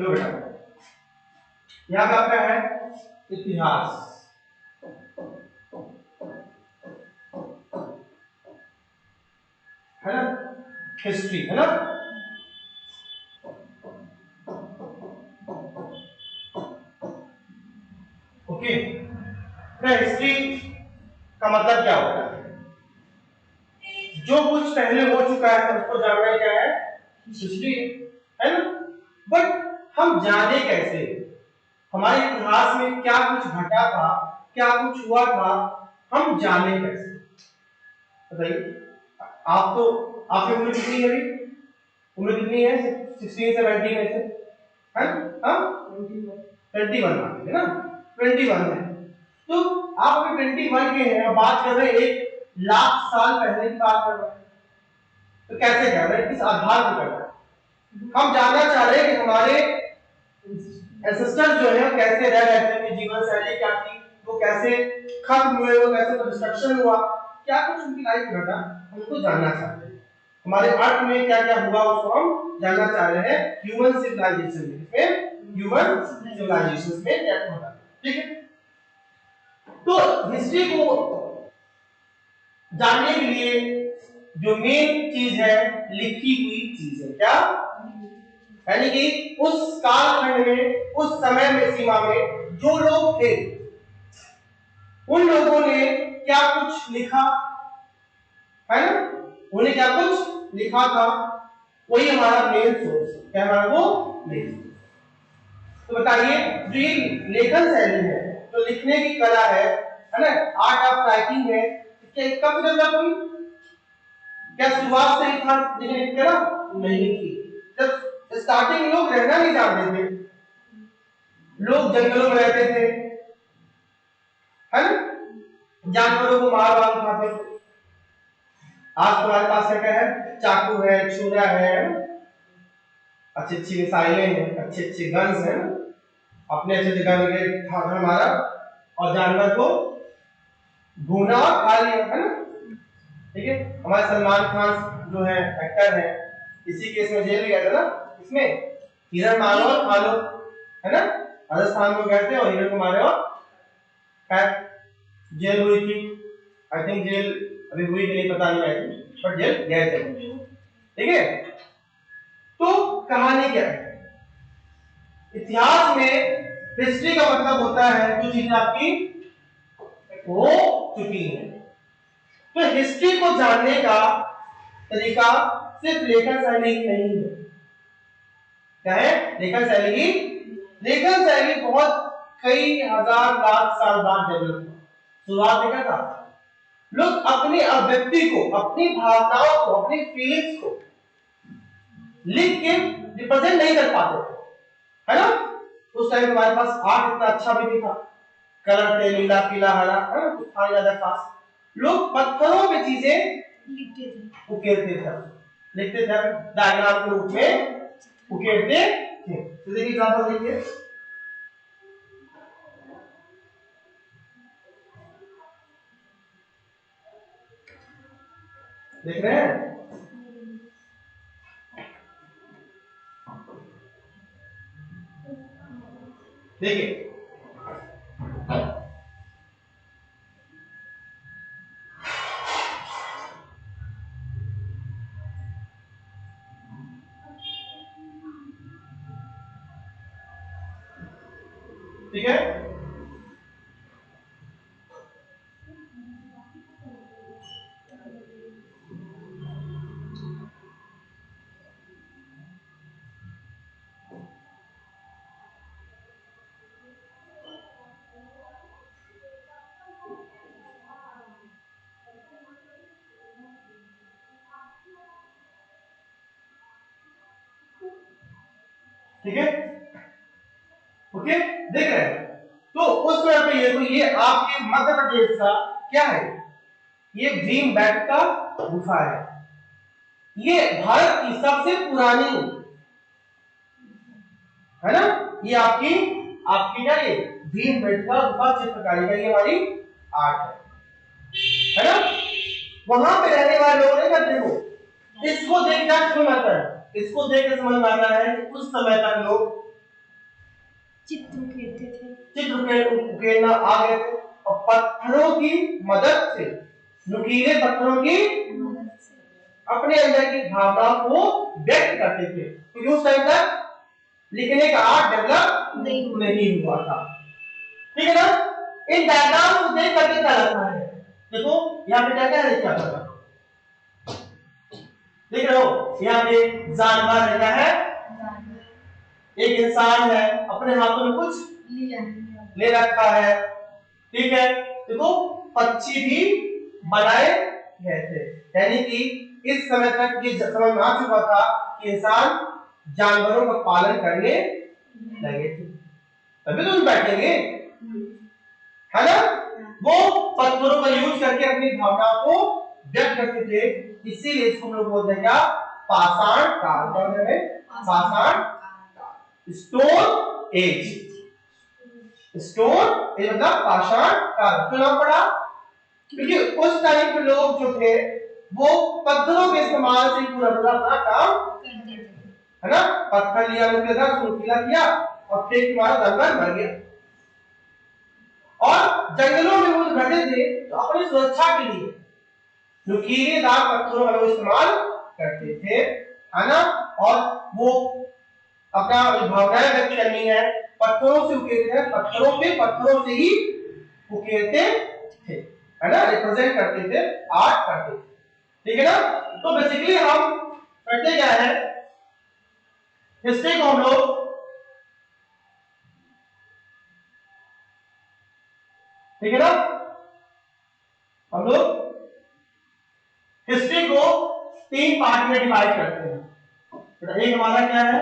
देखो बेटा, यहाँ पे आपका है इतिहास, है ना, हिस्ट्री, है ना। ओके, हिस्ट्री का मतलब क्या होता है? जो कुछ पहले हो चुका है उसको जानना क्या है? हिस्ट्री, है ना। बट हम जाने कैसे? हमारे इतिहास में क्या कुछ घटा था, क्या कुछ हुआ था, हम जाने कैसे? बताइए। आप तो, आपकी उम्र कितनी है अभी? उम्र कितनी है? 16 17 में से, है हाँ 21 है ना, 21 है। तो आप अभी 21 के हैं, बात कर रहे हैं 1 लाख साल पहले की बात कर रहे हैं। तो कैसे कर रहे हैं, किस आधार पर कर रहे हैं? हम जानना चाह रहे हैं कि हमारे एंसेस्टर जो है कैसे रह रहे थे, जीवन शैली क्या थी, वो कैसे खत्म हुए, वो कैसे डिस्ट्रक्शन हुआ, क्या कुछ उनकी लाइफ में घटा, हमको जानना चाहते हैं। हमारे अर्थ में क्या क्या हुआ उसको हम जानना चाह रहे हैं। ह्यूमन सिविलाइजेशन में, ह्यूमन सिविलाइजेशन में क्या क्या होता है, ठीक है। तो हिस्ट्री को जानने के लिए जो मेन चीज है, लिखी हुई चीज है। क्या? यानी कि उस कालखंड में, उस समय में, सीमा में जो लोग थे, उन लोगों ने क्या कुछ लिखा, है ना, उन्हें क्या कुछ लिखा था, वही हमारा मेन सोर्स। क्या हमारा वो मेन सोर्स। तो बताइए, जो ये लेखन शैली है, जो लिखने की कला है ना, आर्ट ऑफ राइटिंग है, क्या कब डेवलप हुई? क्या शुरुआत से ही था लिखने की कला? नहीं थी। जब स्टार्टिंग में लोग रहना नहीं जानते थे, लोग जंगलों में रहते थे, है ना, जानवरों को मार वार खाते थे। आज तुम्हारे पास क्या है? चाकू है, छुरा है, अच्छी अच्छी मिसाइलें हैं, अच्छे अच्छे गन्स हैं, अपने अच्छे अच्छे गन के हमारा, और जानवर को भूना और खा लिया, है ना। ठीक है, हमारे सलमान खान जो है एक्टर है, इसी केस में जेल गया था ना, इसमें हिरण मारो और खा लो, है ना। राजस्थान में गए थे और हिरण को मारे और जेल हुई थी। आई थिंक जेल अभी हुई कि नहीं पता नहीं, आई थिंक, बट जेल गए थे, ठीक है। तो कहानी क्या है? इतिहास में हिस्ट्री का मतलब होता है जो चीजें आपकी हो चुकी है। तो हिस्ट्री को जानने का तरीका सिर्फ लेखन शैली ही नहीं है। क्या है? लेखन शैली ही। लेखन शैली बहुत कई हजार लाख साल बाद डेवलप हुआ। शुरुआत में क्या था? लोग अपनी अभिव्यक्ति को, अपनी भावनाओं को, अपनी फीलिंग्स को लिख के रिप्रेजेंट नहीं कर पाते थे, है ना। उस टाइम हमारे पास आर्ट इतना अच्छा भी नहीं था, कलर थे नीला पीला हरा, है ना, कुछ था ज्यादा खास। लोग पत्थरों पे चीजें उकेरते थे, लिखते थे, डायग्राम के रूप में उकेरते थे। तो देखिए एग्जांपल देखिए, देख रहे हैं? देखिए, ठीक है, ठीक है, ओके, देख रहे हैं। तो उस समय पे ये आपके मध्य प्रदेश का क्या है? ये भीम बेट का गुफा है। ये भारत की सबसे पुरानी, है ना, ये आपकी आपकी क्या, ये भीम बेट का गुफा चित्रकारी का ये हमारी आर्ट है ना। वहां पे रहने वाले लोग नहीं करते हो, इसको देख कर समझ आता है, इसको देख कर समझ में आता है कि उस समय तक लोग चित्र उकेरना आ गए थे और पत्थरों की मदद से, नुकीले पत्थरों की अपने अंदर की भावनाओं को व्यक्त करते थे। क्योंकि उस टाइम तक लिखने का आर्ट डेवलप नहीं हुआ था। ठीक है ना। इन डायग्राम को देख करके क्या लगता है, देखो यहाँ पे क्या है, क्या कर देख रहे हो, यहाँ पे जानवर रहता है, एक इंसान है, अपने हाथों में कुछ ले रखा है। ठीक है, देखो पक्षी भी बनाए गए थे, यानी कि इस समय तक ये समझ में आ चुका था कि इंसान जानवरों का पालन करने लगे थे, तभी तो बैठेंगे, है ना। वो पत्थरों का यूज करके अपनी भावनाओं को व्यक्त करते थे, इसीलिए इसको हम लोग बोलते हैं क्या, पाषाण काल। क्या बोलते हैं, पाषाण काल, स्टोन एज। स्टोन एज मतलब पाषाण काल क्यों नाम पड़ा, क्योंकि उस टाइम के लोग जो थे वो पत्थरों के इस्तेमाल से पूरा अपना काम करते थे, है ना। पत्थर लिया, नुकीला किया और फेंक मारा, जानवर मर गया। और जंगलों में वो रहते थे तो अपनी सुरक्षा के लिए नुकीलेदार पत्थरों का इस्तेमाल करते थे, है ना। और वो अपना भावनाएं व्यक्त करनी है, पत्थरों से उकेरते हैं, पत्थरों से ही उकेरते थे, है ना, रिप्रेजेंट करते थे, आर्ट करते थे। ठीक है ना। तो बेसिकली हम करते क्या है, हिस्ट्री को हम लोग ठीक है ना, हम लोग हिस्ट्री को 3 पार्ट में डिवाइड करते हैं। एक हमारा क्या है,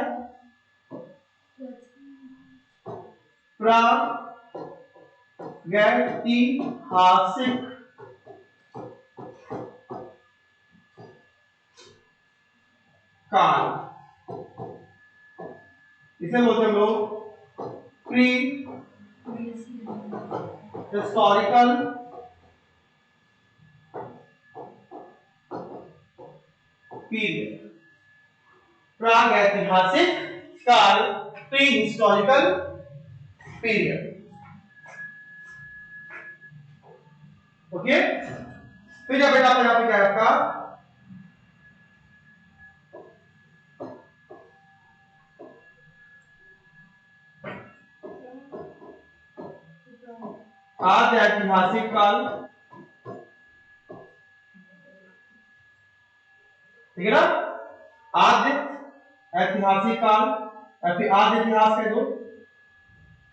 प्रागैतिहासिक काल, इसे बोलते हैं हम लोग प्री हिस्टोरिकल पीरियड। प्रागैतिहासिक काल, प्री हिस्टोरिकल पीरियड। ओके, फिर जब बेटा यहाँ पे क्या रखा, आद्य ऐतिहासिक काल, ठीक है ना। आद्य ऐतिहासिक काल या फिर आद्य इतिहास कह दो,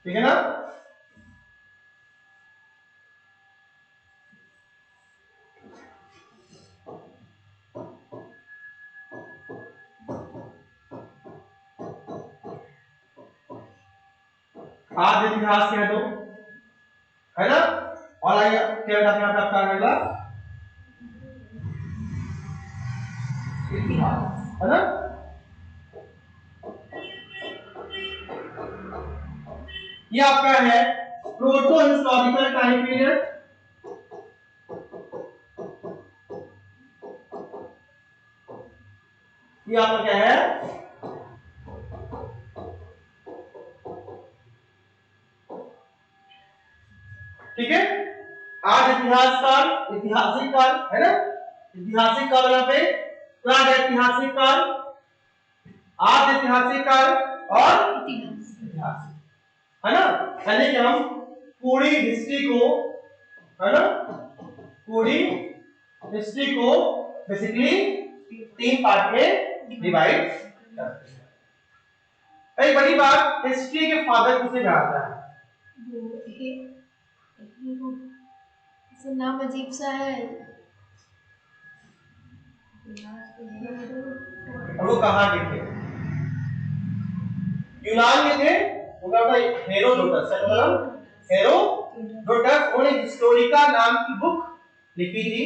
ठीक है ना। आद्य इतिहास कह दो, है ना। और आइए क्या बेटा आपका अगला इतिहास, है ना। ये आपका है प्रोटो हिस्टोरिकल टाइम पीरियड, ये आपका क्या है, ठीक है। आज इतिहास काल, ऐतिहासिक काल, है ना। ऐतिहासिक काल यहाँ पे प्राग ऐतिहासिक काल, आज ऐतिहासिक काल और इतिहास, है ना। यानी कि हम पूरी हिस्ट्री को, है ना, पूरी हिस्ट्री को बेसिकली 3 पार्ट में डिवाइड करते हैं। एक बड़ी बात, हिस्ट्री के फादर किसे कहा जाता है, नाम अजीब सा है, वो कहाँ के थे, यूनान के थे, उनका हेरोडोटस है, मतलब हेरोडोटस, उन्होंने हिस्टोरिका नाम की बुक लिखी थी,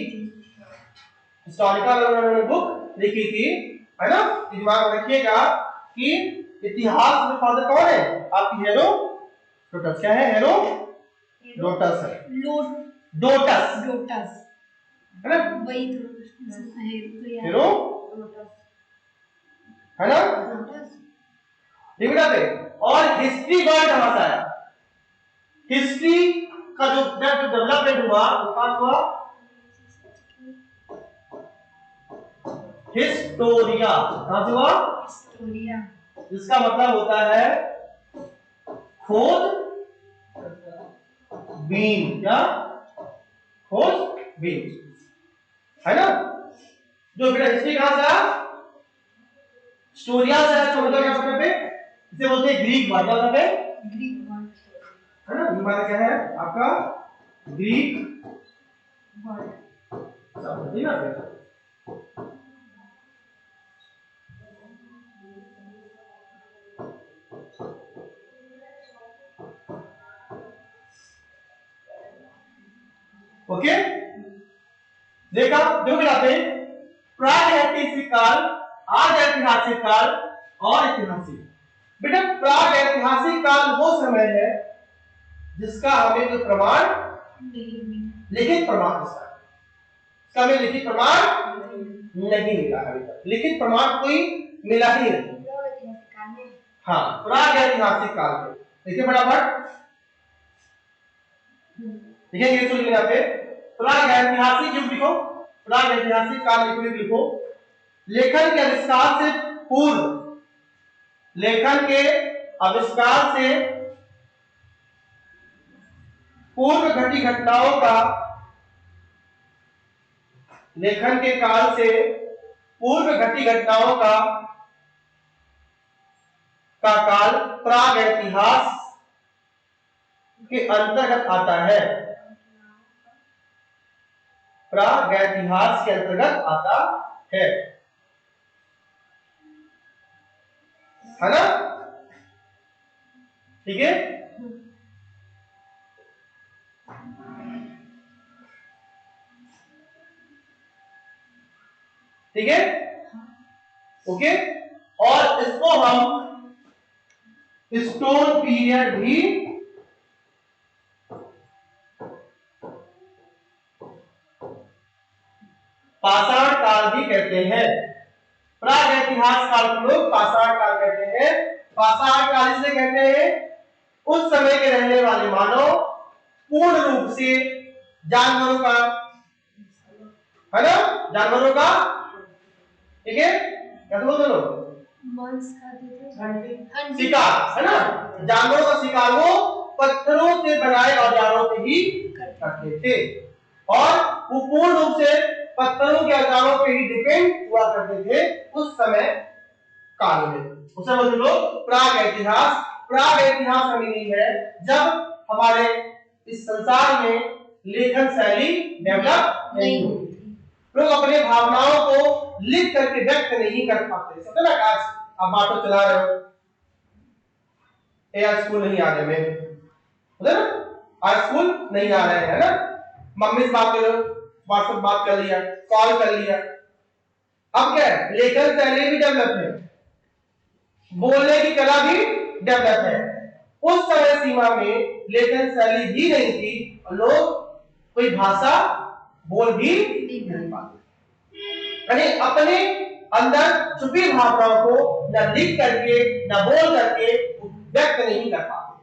हिस्टोरिका उन्होंने बुक लिखी थी, है ना। दिमाग में रखिएगा कि इतिहास में फादर कौन है, आपकी हेरोडोटस। क्या है, हेरोडोटस है, डोटस है ना, वही हेरो, है ना। ये बता दे और हिस्ट्री वर्ड कहां से आया? हिस्ट्री का जो डेवलपमेंट हुआ वो कहां हुआ? हिस्टोरिया। कहां से हुआ? हिस्टोरिया। जिसका मतलब होता है खोज बीन। क्या? खोज बीन, है ना? जो बेटा हिस्ट्री कहां से आया? स्टोरिया से आया। तो मतलब क्या मतलब है? इसे बोलते हैं ग्रीक वर्ड। क्या मतलब है? ग्रीक वर्ड, है ना? ये हमारा क्या है आपका? ग्रीक वर्ड शब्द है ना बेटा। ओके, देखा? देखो बेटा, प्रागैतिहासिक काल, आदि ऐतिहासिक काल और ऐतिहासिक। बेटा प्रागैतिहासिक काल वो समय है जिसका हमें कोई प्रमाण लिखित प्रमाण इसका हमें लिखित प्रमाण नहीं मिला अभी तक। लिखित प्रमाण कोई मिला ही नहीं। हाँ, प्रागैतिहासिक काल में देखिए फटाफट देखिए ये सुनिए यहाँ पे प्रागैतिहासिक युग लिखो, प्रागैतिहासिक काल लिखो। लेखन के आविष्कार से पूर्व, लेखन के आविष्कार से पूर्व घटी घटनाओं का, लेखन के काल से पूर्व घटी घटनाओं का काल प्रागैतिहास के अंतर्गत आता है। प्रागैतिहास के अंतर्गत आता है ना? ठीक है। ठीक है, ओके। और इसको हम स्टोन पीरियड भी पाषाण काल भी कहते हैं। प्रागैतिहासिक काल को लोग पाषाण काल कहते हैं। पाषाण काल इसे कहते हैं उस समय के रहने वाले मानव पूर्ण रूप से जानवरों का, है ना, जानवरों का, ठीक है, क्या बोलते लोग, शिकार, है ना, जानवरों का शिकार वो पत्थरों से बनाए औजारों से ही करते थे और वो पूर्ण रूप से पत्थरों के औजारों पे ही डिपेंड हुआ करते थे उस समय काल में। उसे बोलते लोग प्रागैतिहास। प्रागैतिहास का मीनिंग है जब हमारे इस संसार में लेखन शैली डेवलप नहीं हुई, लोग अपने भावनाओं को लिख करके व्यक्त नहीं कर पाते। समझे ना? आज आप ऑटो चला रहे हो, आज स्कूल नहीं आ रहे, मैं समझे ना, आज स्कूल नहीं आ रहे हैं, है ना, मम्मी से बात करो, व्हाट्सएप बात कर लिया, कॉल कर लिया। अब क्या है, लेखन शैली भी डेवलप है, बोलने की कला भी डेवलप है। उस समय सीमा में लेखन शैली भी नहीं थी और लोग कोई भाषा बोल भी नहीं पाते, यानी अपने अंदर छुपी भावनाओं को न लिख करके न बोल करके व्यक्त नहीं कर पाते।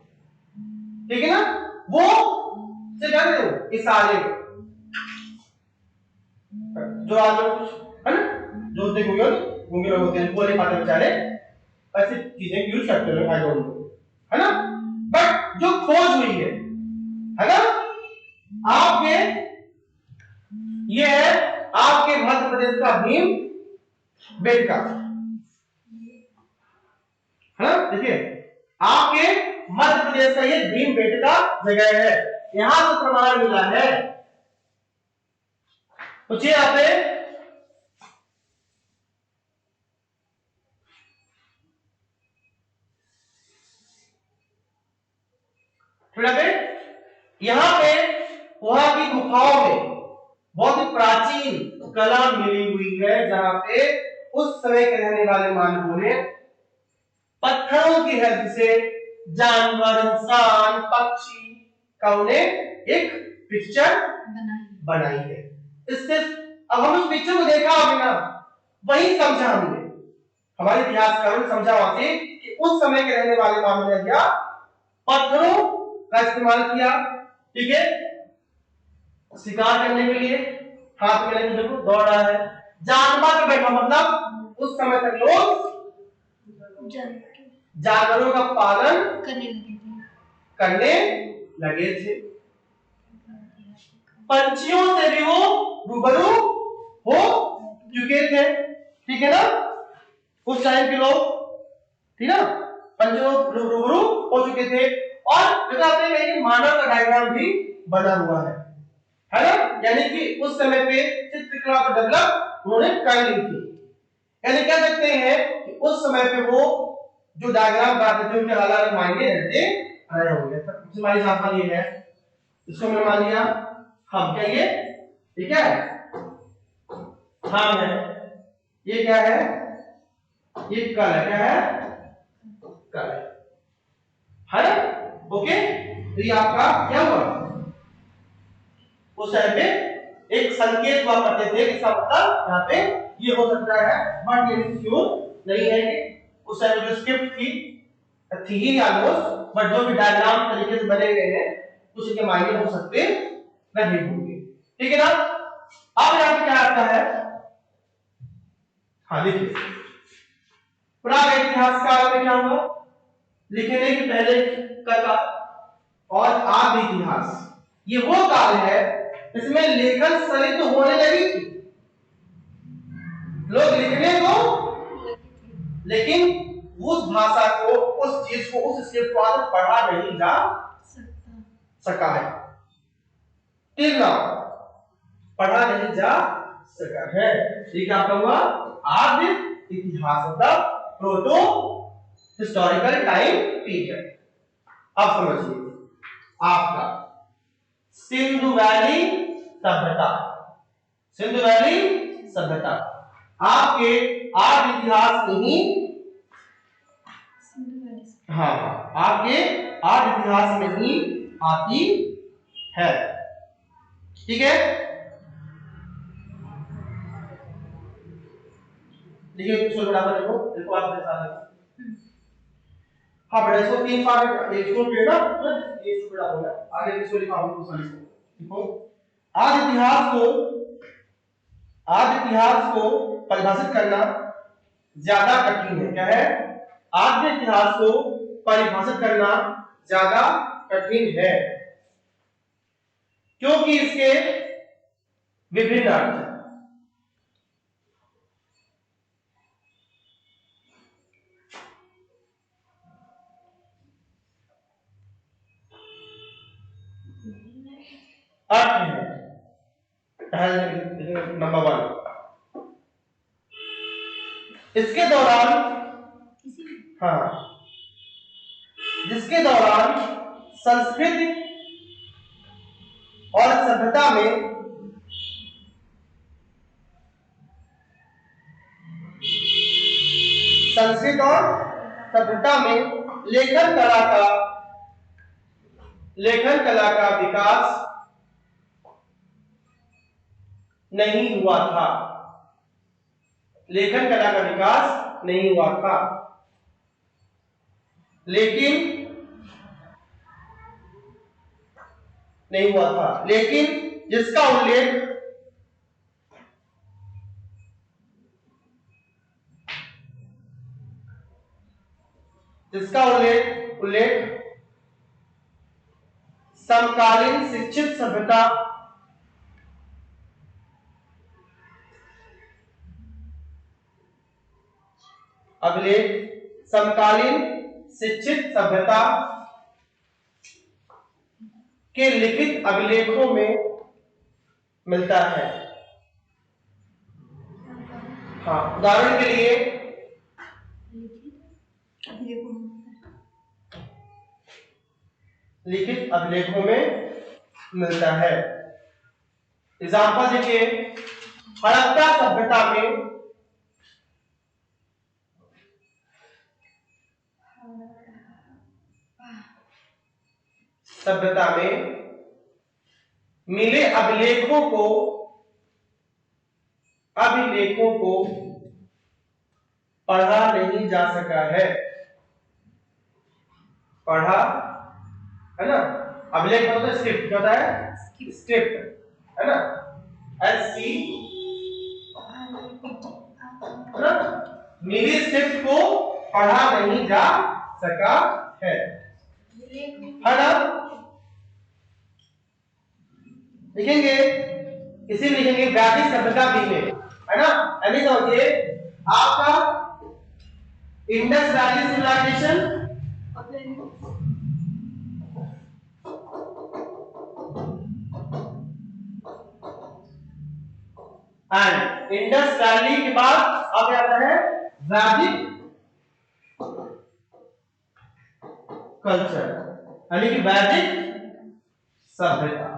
ठीक है ना? वो से जानते हो इशारे जो आज है ना, जो होते गूंगे लोग होते हैं, बोल नहीं पाते बेचारे, ऐसी चीजें यूज करते हैं, आई डोंट नो, है ना। बट जो खोज हुई है ना, आपके ये है आपके मध्य प्रदेश का भीम बेटका, है ना। देखिए आपके मध्य प्रदेश का ये भीम बेटका जगह है, यहां से प्रमाण मिला है। पूछिए आपने, यहां पे वहां की गुफाओं में बहुत ही प्राचीन कला मिली हुई है, जहां पे उस समय के रहने वाले मानवों ने पत्थरों की हेल्प से जानवर, इंसान, पक्षी का उन्हें एक पिक्चर बनाई है। इससे अब हम उस पिक्चर को देखा होगा ना, वही समझा हमने, हमारे इतिहासकारों ने समझा वहां से कि उस समय के रहने वाले मानव ने क्या पत्थरों का इस्तेमाल किया, ठीक है, शिकार करने के लिए। हाथ में लेके देखो दौड़ रहा है, जानवर पे बैठा, मतलब उस समय तक लोग जानवरों का पालन करने लगे थे। पंछियों से भी वो रूबरू हो चुके थे, ठीक है ना, उस टाइम के लोग, ठीक है ना, पंछियों रूबरू हो चुके थे। और जैसा आपने कहा कि मानव का डायग्राम भी बना हुआ है ना, यानी कि उस समय पे चित्रकला को डेवलप उन्होंने कर ली थी। यानी कह सकते हैं कि उस समय पे वो जो डायग्राम बनाते थे उनके अलग अलग मायने रहते आए होंगे। सबसे हमारी एग्जांपल ये है, इसको मैंने मान लिया हम, क्या ये क्या है, हम है, ये क्या है, ये कल है, क्या है, कल है ना, ओके। तो ये आपका क्या हुआ, उस टाइम पे एक संकेत हुआ करते थे, इसका मतलब यहाँ पे ये हो सकता है, बट ये श्योर नहीं है कि उस टाइम जो स्क्रिप्ट थी ही ऑलमोस्ट, बट जो भी डायग्राम तरीके से बने गए हैं कुछ के मायने हो सकते नहीं होंगे, ठीक है ना। अब यहाँ पे क्या आता है, हाँ देखिए, प्रागैतिहासिक काल में क्या हुआ, लिखने के पहले का काल और आदि इतिहास, ये वो काल है इसमें लेखन सलित होने लगी थी, लोग लिखने को, लेकिन उस भाषा को, उस चीज को, उस स्क्रिप्ट को आगे पढ़ा नहीं जा सका है, ठीक ना, पढ़ा नहीं जा सका है, ठीक है। आपका हुआ आद्य इतिहास, मतलब प्रोटो हिस्टोरिकल टाइम पीरियड। अब समझिए आपका सिंधु वैली सभ्यता, सिंधु वैली सभ्यता आपके आद्य इतिहास में ही, हाँ आपके आद्य इतिहास में ही आती है, ठीक है। देखिए क्वेश्चन बराबर देखो, देखो आप मेरे साथ देखो, हाँ बेटा इसको तीन पार्ट, एक स्टोर पे ना, एक स्टोर बड़ा हो गया, आगे इसको लिखा हूं क्वेश्चन को, देखो आद्य इतिहास को परिभाषित करना ज्यादा कठिन है, क्या है, आद्य इतिहास को परिभाषित करना ज्यादा कठिन है, क्योंकि इसके विभिन्न अर्थ हैं। अर्थ है नंबर 1, इसके दौरान, हाँ जिसके दौरान संस्कृति और सभ्यता में संस्कृत और सभ्यता में लेखन कला का विकास नहीं हुआ था, लेखन कला का विकास नहीं हुआ था, लेकिन जिसका उल्लेख समकालीन शिक्षित सभ्यता के लिखित अभिलेखों में मिलता है। हाँ उदाहरण के लिए लिखित अभिलेखों में मिलता है। एग्जाम्पल देखिए, हड़प्पा सभ्यता में मिले अभिलेखों को पढ़ा नहीं जा सका है, पढ़ा, है ना। अभिलेख मतलब स्क्रिप्ट, क्या होता है? स्क्रिप्ट, है ना। SC, है ना। मिली स्क्रिप्ट को पढ़ा नहीं जा सका है ना। लिखेंगे, इसी में लिखेंगे वैदिक सभ्यता भी में, है ना। यानी समझिए आपका Indus valley civilisation and Indus valley के बाद अब आता है वैदिक कल्चर, यानी कि वैदिक सभ्यता।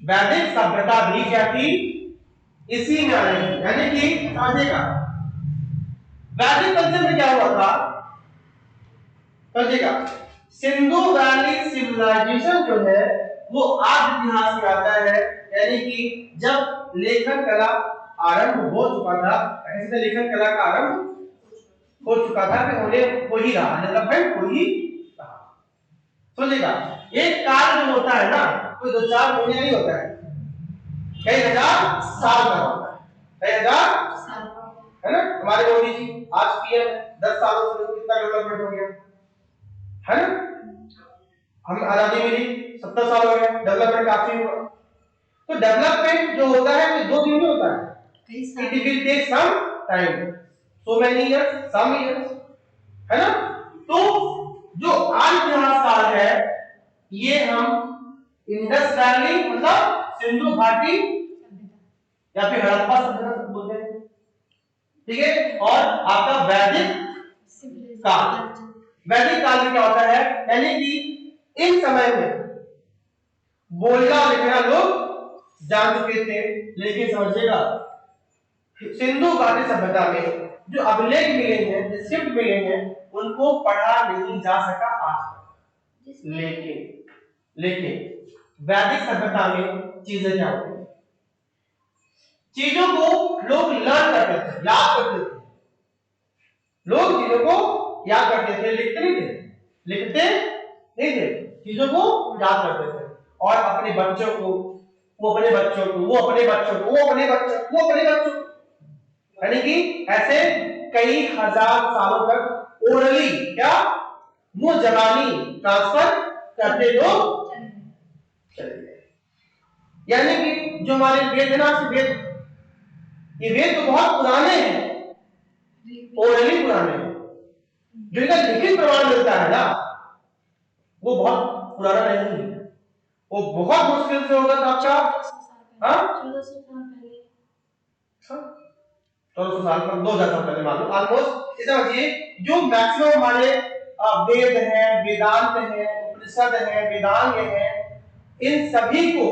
वैदिक सभ्यता भी क्या थी? इसी में आ रही थी, यानी कि समझिएगा वैदिक कल्चर में क्या हुआ था, समझिएगा। सिंधु वैली सिविलाइजेशन जो है वो आज इतिहास में आता है, यानी कि जब लेखन कला आरंभ हो चुका था, ऐसे लेखन कला का आरंभ हो चुका था कि उन्हें हो ही रहा, डेवलपमेंट हो ही रहा। समझिएगा एक काल जो होता है ना, कोई 2-4 महीने नहीं होता है, कई हजार साल का होता है, कई हजार साल, है ना। हमारे मोदी जी आज PM 10 सालों से कितना डेवलपमेंट हो गया, है ना। हम आजादी मिली 70 साल हो गए, डेवलपमेंट काफी हुआ। तो डेवलपमेंट जो होता है वो 2 दिन में होता है, it will take some time, so many years, some years, है ना। तो जो आज इतिहास काल है ये हम इंडस वैली मतलब सिंधु घाटी या फिर हड़प्पा सभ्यता बोलते हैं, ठीक है। और आपका वैदिक काल, वैदिक काल में क्या होता है, यानी कि इन समय में बोलना लिखना लोग जान चुके थे, लेकिन समझिएगा सिंधु घाटी सभ्यता में जो अभिलेख मिले हैं, स्क्रिप्ट मिले हैं, उनको पढ़ा नहीं जा सका आज तक। लेकिन वैदिक सभ्यता में चीजें क्या होती है, चीजों को लोग लर्न करते थे, याद करते थे, लोग चीजों को याद करते थे, लिखते नहीं थे, लिखते नहीं थे, चीजों को याद करते थे और अपने बच्चों को, वो अपने बच्चों को, वो अपने बच्चों को, वो अपने बच्चों को, वो अपने बच्चों को, यानी कि ऐसे कई हजार सालों तक ओरली क्या मुंह जबानी ट्रांसफर करते लोग चले गए। यानी कि जो हमारे वेद है ना, वेद, ये वेद तो बहुत पुराने हैं, ओरली पुराने हैं, जो इनका लिखित प्रमाण मिलता है ना वो बहुत पुराना नहीं है, वो बहुत मुश्किल से होगा। तो आपका 1400 साल पहले, 1400 साल पर 2000 साल पहले मान लो ऑलमोस्ट। इतना समझिए जो मैक्सिमम हमारे वेद हैं, वेदांत हैं, उपनिषद हैं, वेदांग हैं, इन सभी को,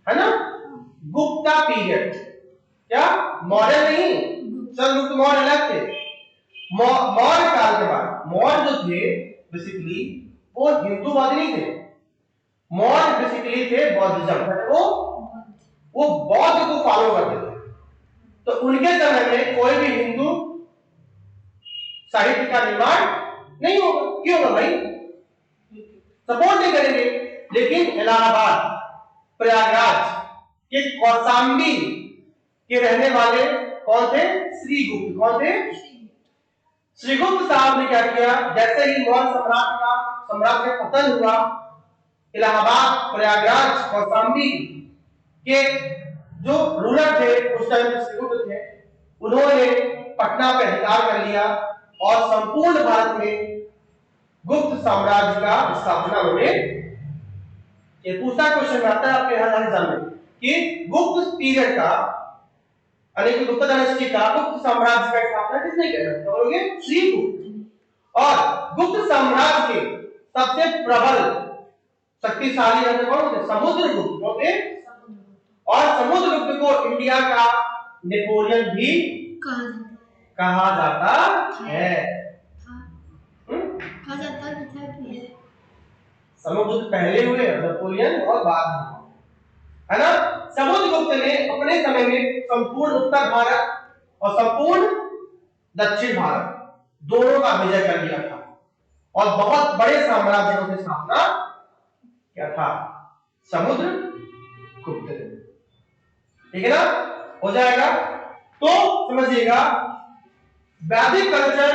है ना, गुप्ता पीरियड, क्या मौर्य नहीं, चंद्रगुप्त मौर्य अलग थे, मौर्य काल के बाद, मौर्य जो थे बेसिकली वो हिंदूवादी नहीं थे, मौर्य बेसिकली थे बौद्धिज्म, वो बौद्ध को फॉलो करते थे। तो उनके समय में कोई भी हिंदू साहित्य का निर्माण नहीं होगा, क्यों होगा भाई, सपोर्ट नहीं करेंगे। लेकिन इलाहाबाद प्रयागराज के कौशाम्बी के रहने वाले कौन थे, श्रीगुप्त, कौन थे, श्रीगुप्त साहब ने क्या किया, जैसे ही मौर्य सम्राट का पतन हुआ, इलाहाबाद प्रयागराज कौशाम्बी के जो रूलर थे उस टाइम श्रीगुप्त थे, उन्होंने पटना पर अधिकार कर लिया और संपूर्ण भारत में गुप्त साम्राज्य का स्थापना उन्होंने। ये दूसरा क्वेश्चन आता है आपके हर एग्जाम में कि गुप्त पीरियड का, यानी कि गुप्त डायनेस्टी का, गुप्त साम्राज्य का स्थापना किसने किया, तो बोलोगे श्रीगुप्त। और गुप्त साम्राज्य के सबसे प्रबल शक्तिशाली राजा कौन थे, समुद्रगुप्त, और समुद्रगुप्त को इंडिया का नेपोलियन भी कहा जाता है। समुद्रगुप्त पहले हुए, नेपोलियन और बाद में, है ना। समुद्रगुप्त ने अपने समय में संपूर्ण उत्तर भारत और संपूर्ण दक्षिण भारत दोनों का विजय कर लिया था और बहुत बड़े साम्राज्यों की स्थापना क्या था समुद्रगुप्त ने। ठीक है ना, हो जाएगा। तो समझिएगा वैदिक कल्चर,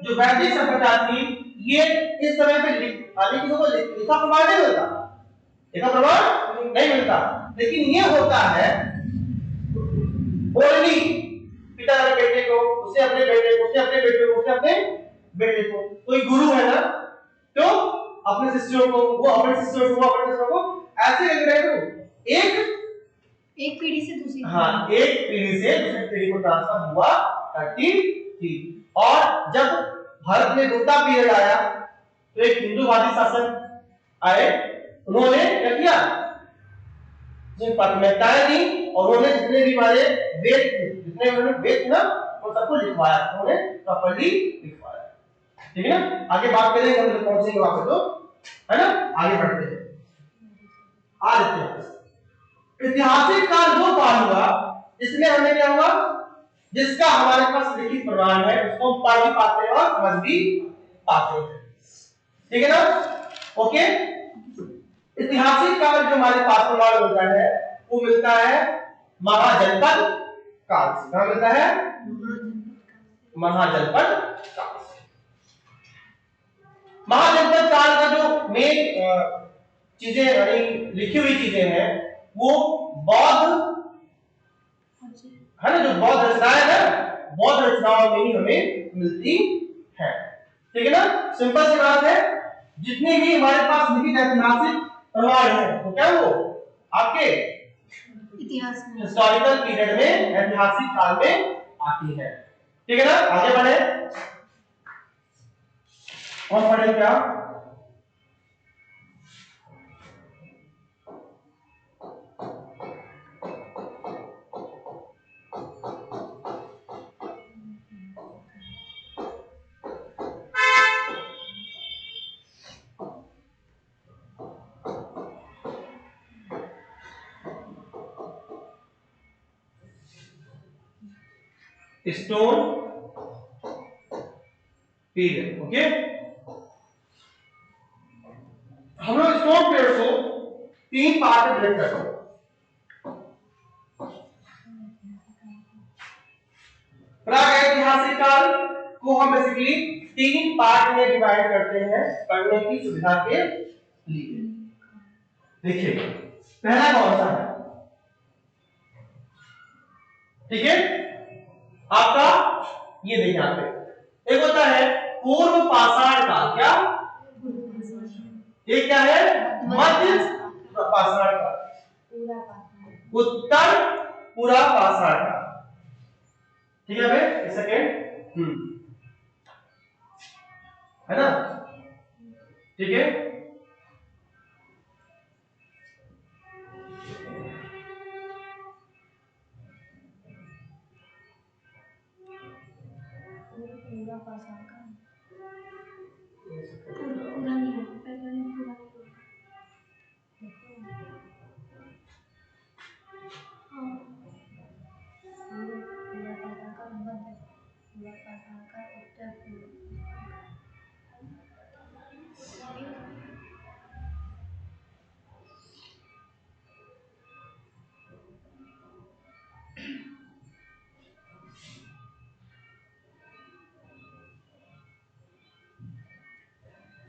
जो वैदिक सभ्यता थी, ये इस समय पे लिखा प्रमाण नहीं मिलता, लिखा प्रमाण नहीं मिलता, लेकिन ये होता है ओनली पिता अपने बेटे को, उसे अपने बेटे को, उसे अपने बेटे को, उसे अपने बेटे को, कोई गुरु है ना तो अपने शिष्यों को, वो अपने शिष्यों को, अपने शिष्यों को ऐसे एक पीढ़ी से दूसरी, हाँ, एक पीढ़ी से दूसरी पीढ़ी को ट्रांसफर हुआ करती थी। और जब भारत में गुप्ता पीरियड आया तो एक हिंदूवादी शासक आए, उन्होंने क्या किया, प्राथमिकताएं दी और उन्होंने जितने भी हमारे वेद थे, जितने उन्होंने वेद थे ना, वो सबको लिखवाया, उन्होंने प्रॉपर्ली लिखवाया। ठीक है ना, आगे बात करेंगे, हम लोग पहुंचेंगे वहां पे, तो है ना, आगे बढ़ते हैं। ऐतिहासिक काल वो काल हुआ इसमें हमें क्या हुआ, जिसका हमारे पास लिखित प्रमाण है, उसको हम पढ़ भी पाते हैं और समझ भी पाते हैं। ठीक है ना, ओके। ऐतिहासिक काल जो हमारे पास प्रमाण मिलता है वो मिलता है महाजनपद काल से। क्या मिलता है, महाजनपद काल से। महाजनपद काल का जो मेन चीजें यानी लिखी हुई चीजें हैं वो बौद्ध है ना, जो बौद्ध रचनाएं हैं, बौद्ध रचनाओं में ही हमें मिलती है। ठीक है ना, सिंपल सी बात है, जितनी भी हमारे पास लिखित ऐतिहासिक प्रमाण है तो क्या वो आपके इतिहास में, हिस्टोरिकल पीरियड में, ऐतिहासिक काल में आती है। ठीक है ना, आगे बढ़े और पढ़े क्या, स्टोन पीरियड। ओके, हम लोग स्टोन पीरियड को 3 पार्ट में ब्रेक करते हैं। प्रागैतिहासिक काल को हम बेसिकली 3 पार्ट में डिवाइड करते हैं पढ़ने की सुविधा के लिए। देखिए पहला कौन सा है, ठीक है, आपका ये देखिए यहाँ पे एक होता है पूर्व पाषाण काल। क्या, ये क्या है, मध्य पाषाण काल, उत्तर पूरा पाषाण काल। ठीक है भाई, एक सेकेंड, है ना, ठीक है। पूरा पाषाण काल पूरा नहीं है, पहले पूरा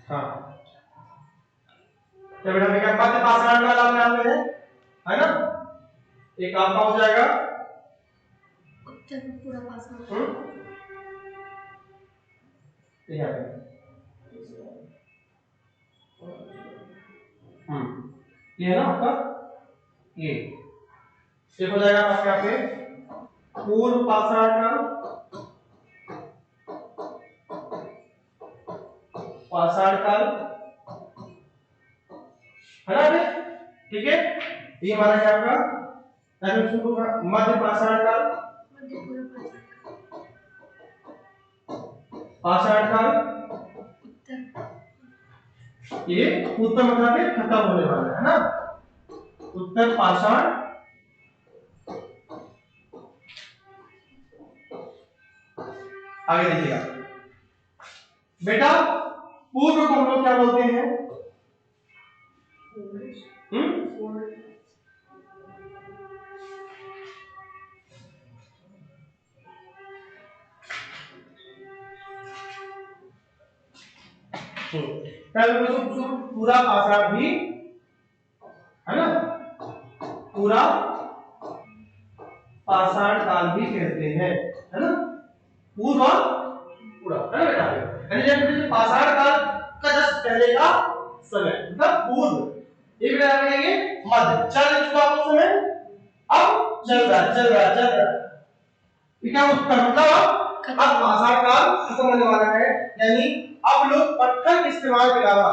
हाँ, तो बेटा क्या मध्य पाषाण काल आपने यहाँ पे है ना, एक आपका हो जाएगा उत्तर पूरा पाषाण। यहाँ पे ये है ना आपका, ये हो जाएगा आपके यहाँ पे पूर्व पाषाण काल, पाषाण काल, है ना, ठीक है। ये हमारा क्या होगा, मध्य पाषाण काल, पाषाण काल, ये उत्तर मतलब खत्म होने वाला है ना, उत्तर पाषाण आगे देखिएगा बेटा, पूर्व को हम लोग क्या बोलते हैं? पूरा पाषाण भी है ना, पूरा पाषाण काल भी कहते हैं, है ना, पूर्व पूरा, है ना बेटा। यानी जब पाषाण काल का जस्ट पहले का समय मतलब पूर्व, एक बेटा कहेंगे मध्य, चल चुका वो समय, अब चल रहा, ये क्या उत्तर मतलब अब पाषाण काल खत्म होने वाला है। यानी अब लोग पत्थर के इस्तेमाल के अलावा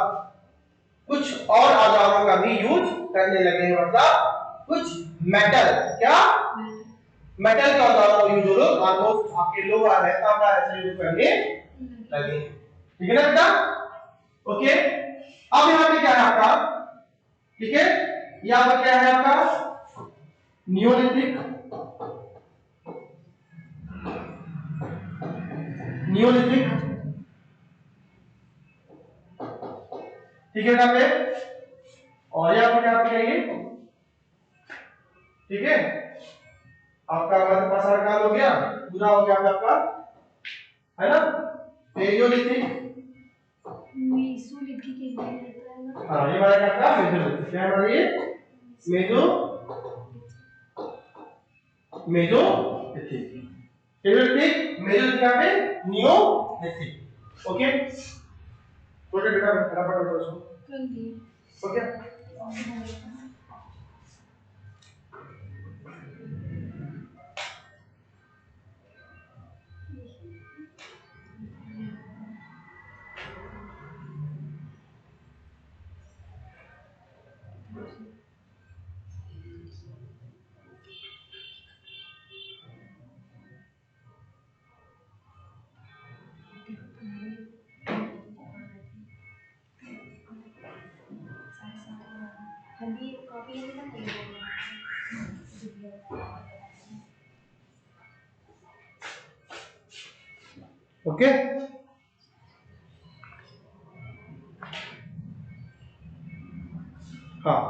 कुछ और औजारों का भी यूज करने लगे हैं, मतलब कुछ मेटल, क्या मेटल के औजारों का यूज लोग ऑलमोस्ट आपके लोग आ रहे हैं, तांबा ऐसे यूज करने लगे। ठीक है ना बेटा? ओके, अब यहाँ पे क्या है आपका, ठीक है, यहाँ पर क्या है आपका नियोलिथिक, नियोलिथिक, ठीक है यहाँ पे, और यहाँ पे क्या करेंगे, ठीक है, आपका मध्य पाषाण काल हो गया, पूरा हो गया आपका, है ना, पेलियोलिथिक, मेसोलिथिक एक दिन रहता है ना, हाँ ये हमारा क्या था मेसोलिथिक, क्या हमारा ये मेसो मेसोलिथिक, पेलियोलिथिक, मेसोलिथिक यहाँ पे नियोलिथिक। ओके, छोटे बेटा फटाफट करो उसको, कर दिए, ओके। अभी कॉपी है ना, ओके, हाँ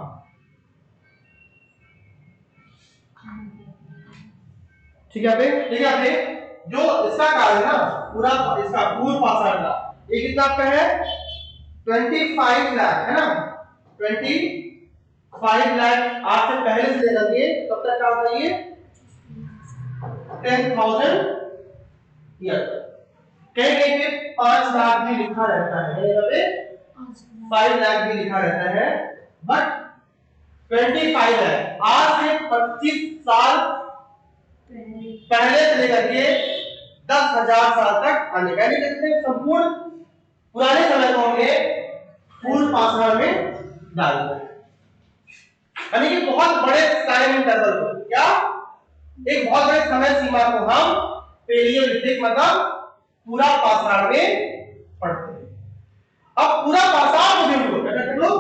ठीक है आपने, ठीक है आपने, जो इसका काल है ना पूरा, इसका पूर्व पाषाण का, ये कितना आपका है 25 लाख, है ना, 25 लाख, आज से पहले से लेकर के कब तक का होता है ये 10,000 ईयर, कहीं कहीं पे 5 लाख भी लिखा रहता है, यहाँ पे 5 लाख भी लिखा रहता है, बट 25 लाख आज से 25 साल पहले से लेकर के 10,000 साल तक आने का, यानी कहते संपूर्ण पुराने समय को हमने पूर्व पाषाण में डाल दिया, यानी कि बहुत बड़े टाइम इंटरवल को, क्या एक बहुत बड़े समय सीमा को हम पेलियोलिथिक मतलब पूरा पाषाण में पढ़ते हैं। अब पूरा पाषाण को भी हम लोग क्या करते हैं, लोग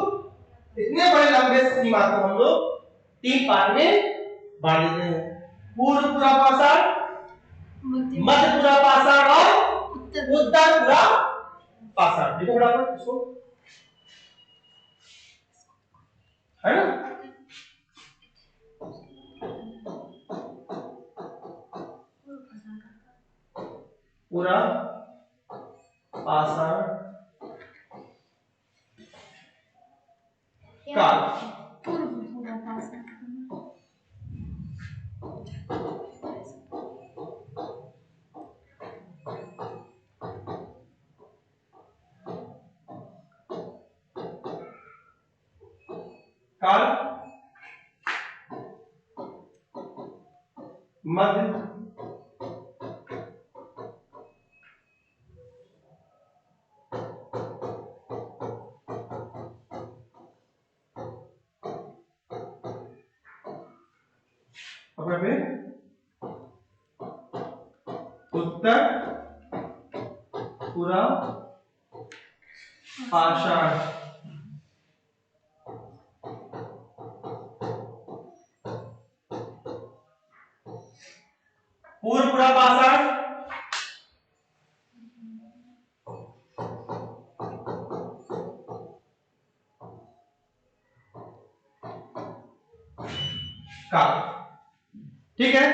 इतने बड़े लंबे सीमा को हम लोग 3 पार्ट में बांट देते हैं, पूर्व पूरा पाषाण, मध्य पूरा पाषाण और उत्तर पूरा पाषाण। देखो बराबर इसको, है ना, पूरा पाषाण काल, पूर्व पूरा पाषाण काल, मध्य उत्तर पूरा पाषाण, पूर्व पूरा पाषाण, काल। ठीक है,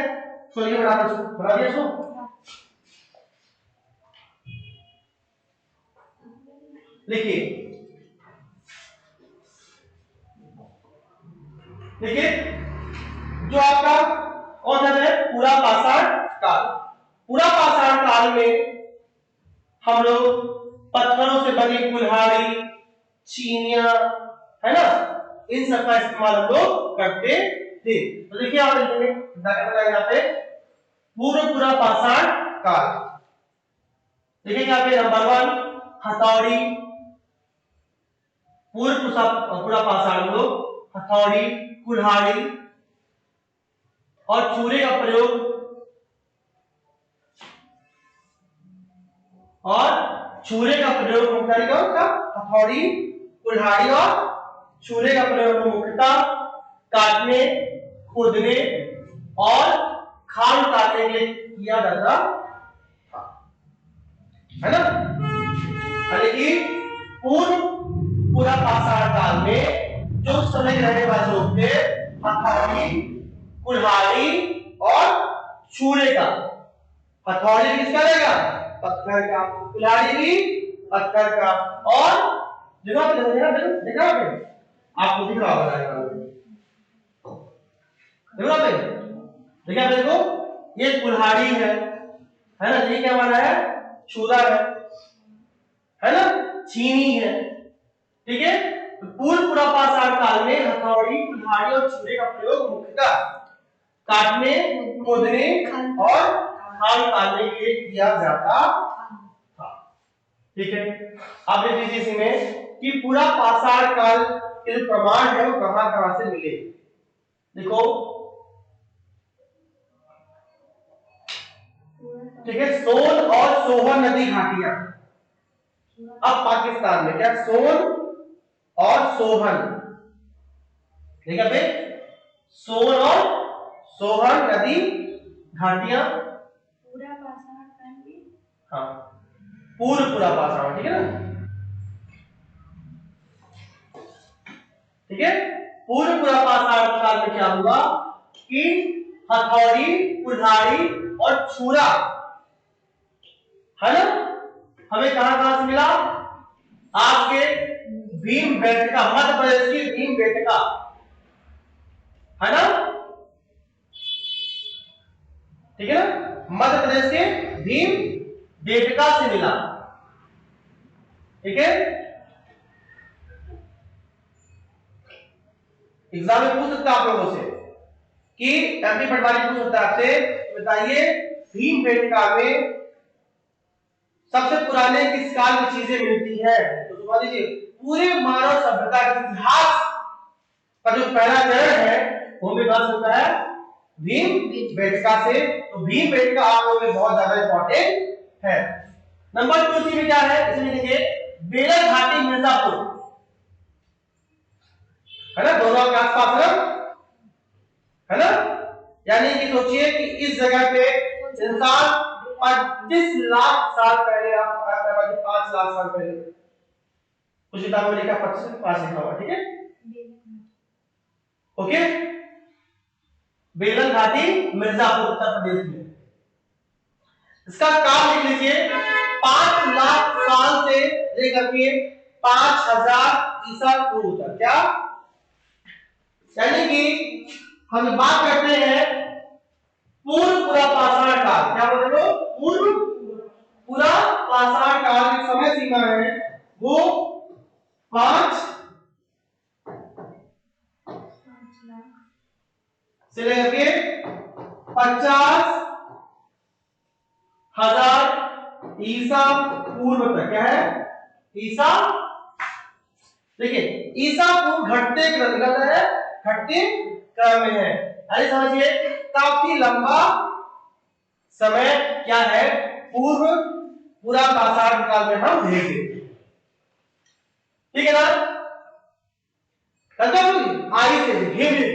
तो ये बना दिया इसको। लिखिए देखिए, जो आपका कौन सा है, पूरा पाषाण काल। पूरा पाषाण काल में हम लोग पत्थरों से बनी कुल्हाड़ी, चीनियां, है ना, इन सब का इस्तेमाल हम लोग करते थे। तो देखिए आप लिखेंगे यहाँ पे पूरा पाषाण काल। देखिए यहाँ पे नंबर 1 हथौड़ी, पूरा पाषाण लोग हथौड़ी, कुल्हाड़ी और छुरे का प्रयोग मुख्यतः हथौड़ी, कुल्हाड़ी और छुरे का प्रयोग मुख्यतः काटने, खोदने और खाल उतारने के लिए किया जाता है ना। लेकिन पूरा पाषाण काल में जो समय रहने वाले लोग थे हथौड़ी, कुल्हाड़ी और छुरे का। हथौड़ी किसका रहेगा, पत्थर का, कुल्हाड़ी भी पत्थर का, और देखा आपको दिख रहा होगा देखा देखो, ये कुल्हाड़ी है ना, ये क्या वाला है, छुरा है ना, छीनी है। ठीक है, तो पूरा पाषाण काल में हथौड़ी, कुल्हाड़ी और छुरे का प्रयोग मुख्यतः काटने, खोदने और खाल उतारने के लिए किया जाता था। ठीक है, अब देख लीजिए इसमें कि पूरा पाषाण काल के जो प्रमाण है वो कहां से मिले। देखो, ठीक है, सोन और सोहन नदी घाटियां। अब पाकिस्तान में क्या सोन और सोहन, ठीक है भाई, सोन और सोहन नदी घाटियां पूरा पाषाण काल में, हाँ पूरा पाषाण, ठीक है ना, ठीक है, पूरा पाषाण काल में क्या हुआ कि हथौड़ी, कुल्हाड़ी और छुरा, है ना, हमें कहां से मिला, आपके भीमबेटका, मध्य प्रदेश की भीमबेटका, है ना, ठीक है ना, मध्य प्रदेश के भीमबेटका से मिला। ठीक है, एग्जाम में पूछ सकता है आप लोगों से कि एमपी पटवारी पूछ सकता है आपसे, बताइए भीमबेटका में सबसे पुराने किस काल की चीजें मिलती है। तो समझ लीजिए पूरे मानव सभ्यता के इतिहास का जो पहला चरण है वो विकास होता है भीमबेटका से। तो भीमबेटका आप लोगों में बहुत ज्यादा इंपॉर्टेंट है। नंबर 2 में क्या है, इसमें लिखिए बेलर घाटी मिर्जापुर, है ना, दोनों के आसपास है ना, यानी कि सोचिए कि इस जगह पे इंसान 25 लाख साल पहले, 5 लाख साल पहले, कुछ किताबों में लिखा 25 5 लिखा हुआ, ठीक है, ओके, बेलन घाटी मिर्जापुर उत्तर प्रदेश में। इसका काल लिख लीजिए 5 लाख साल से लेकर के 5000 ईसा पूर्व तक। क्या, यानी कि हम बात करते हैं पूरा पाषाण काल, क्या बोल रहे हो, पूरा पाषाण काल की समय सीमा है वो 5 से लेकर के 50,000 ईसा पूर्व तक। क्या है, ईसा, देखिए ईसा पूर्व घटते क्रम में है, अरे समझिए काफी लंबा समय क्या है, पूरा पाषाण काल में हम भेज देते हैं। ठीक है ना, आई से हिम युग,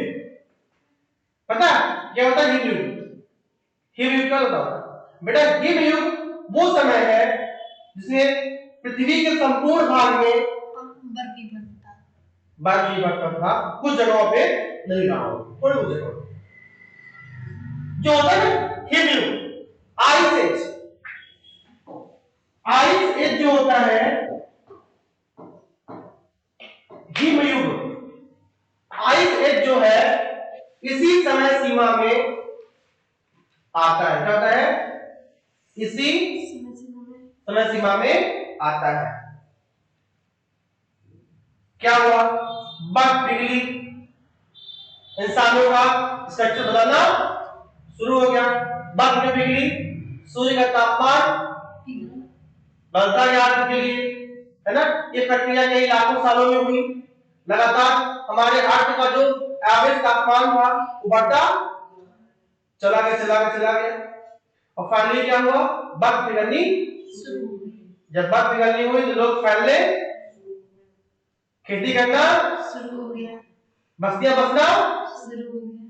पता क्या होता है हिम युग, हिम युग क्या होता है बेटा, हिम युग वो समय है जिसमें पृथ्वी के संपूर्ण भाग में बर्फ ही बर्फ था, कुछ जगहों पे नहीं रहा, थोड़ी कुछ जगहों, जो होता है ना हिमयुग, आइस एज, आइस एज जो होता है हिमयुग, आइस एज जो है इसी समय सीमा में आता है। क्या होता है? इसी समय सीमा में आता है। क्या हुआ? बर्फ पिघली, इंसानों का स्ट्रक्चर बदलना शुरू हो गया, बर्फ में पिघली, सूर्य का तापमान बढ़ता गया अर्थ के लिए, है ना। ये प्रक्रिया कई लाखों सालों में हुई, लगातार हमारे अर्थ का जो एवरेज तापमान था वो बढ़ता चला गया और फाइनली क्या हुआ? बर्फ पिघलनी शुरू हो गई। जब बर्फ पिघलनी हुई तो लोग फैलने, खेती करना शुरू हो गया, बस्तियां बसना शुरू हो गया,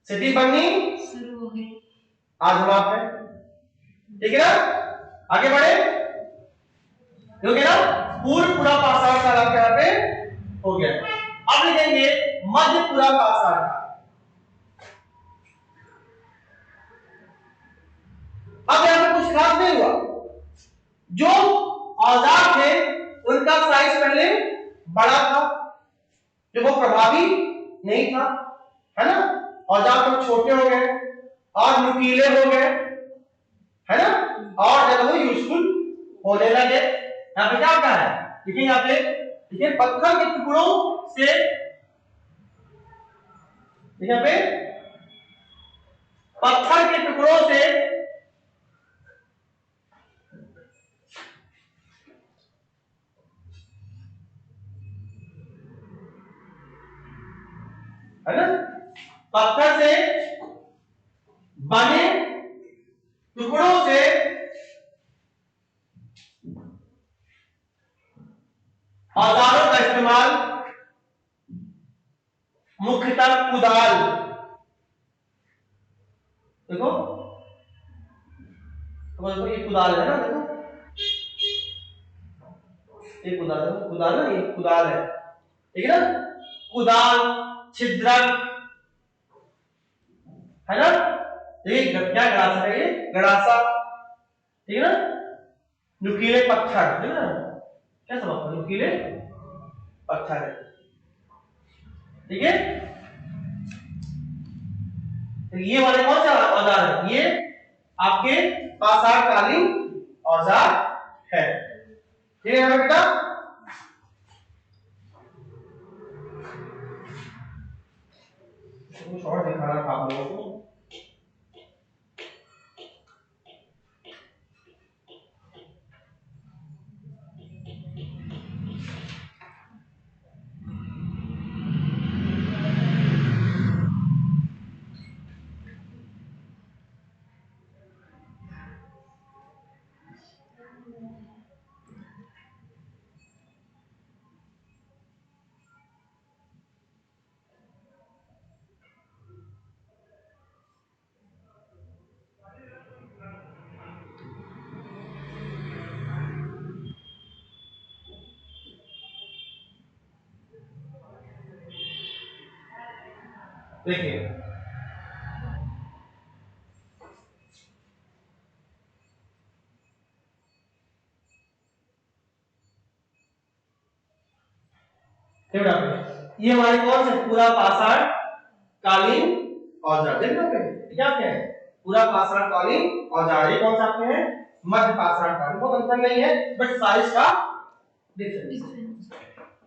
सिटी बननी शुरू हो गई। आज हम आप हैं, ठीक है ना। आगे बढ़े, क्योंकि ना पूरा पाषाण काल आपके यहाँ पे हो गया। अब लिखेंगे मध्य पूरा पाषाण काल। अब यहां पे कुछ खास नहीं हुआ, जो औजार थे उनका साइज पहले बड़ा था, जो वो प्रभावी नहीं था, है ना। औजार तो छोटे हो गए और नुकीले हो गए, है ना, और जब वो यूजफुल होने लगे। यहाँ पे क्या होता है? देखिए यहाँ पे, देखिए पत्थर के टुकड़ों से, यहाँ पे पत्थर के टुकड़ों से है ना, पत्थर से बने टुकड़ों से औजारों का इस्तेमाल मुख्यतः कुदाल, देखो तो ये कुदाल है ना, देखो ये कुदाल है, कुदाल ना, ये कुदाल है, ठीक है ना। कुदाल, छिद्रक, है ना, ये क्या गड़ासा है? ये गड़ासा, ठीक है ना। नुकीले पत्थर, है ना, क्या समझते? नुकीले पत्थर है, ठीक है। तो ये वाले कौन सा औजार है? ये आपके पाषाणकालीन औजार है, ठीक है बेटा। कुछ और दिखाना था आप लोगों को। देखिए ये हमारे कौन से पूरा पाषाण कालीन औजार, देखना पे क्या क्या है? पूरा पाषाण कालीन औजार, ये कौन सा आपके हैं? मध्य पाषाण कालीन। बहुत अंतर नहीं है, बट साइज का डिफरेंस।